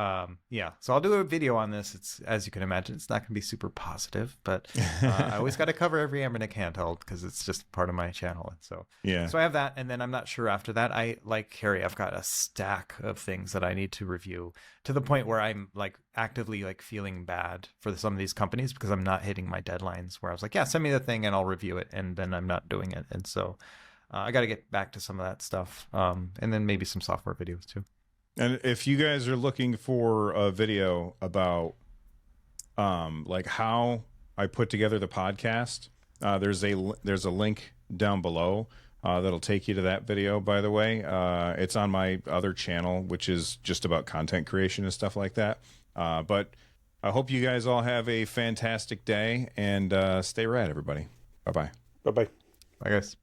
so I'll do a video on this. It's, as you can imagine, it's not going to be super positive, but I always got to cover every Emmernic handheld because it's just part of my channel. And so, so I have that. And then I'm not sure after that. I, like Kerry, I've got a stack of things that I need to review, to the point where I'm like actively like feeling bad for some of these companies because I'm not hitting my deadlines, where I was like, yeah, send me the thing and I'll review it. And then I'm not doing it. And so I got to get back to some of that stuff. And then maybe some software videos too. And if you guys are looking for a video about like how I put together the podcast, there's a link down below that'll take you to that video, by the way. It's on my other channel, which is just about content creation and stuff like that. But I hope you guys all have a fantastic day, and stay rad, everybody. Bye-bye. Bye-bye. Bye, guys.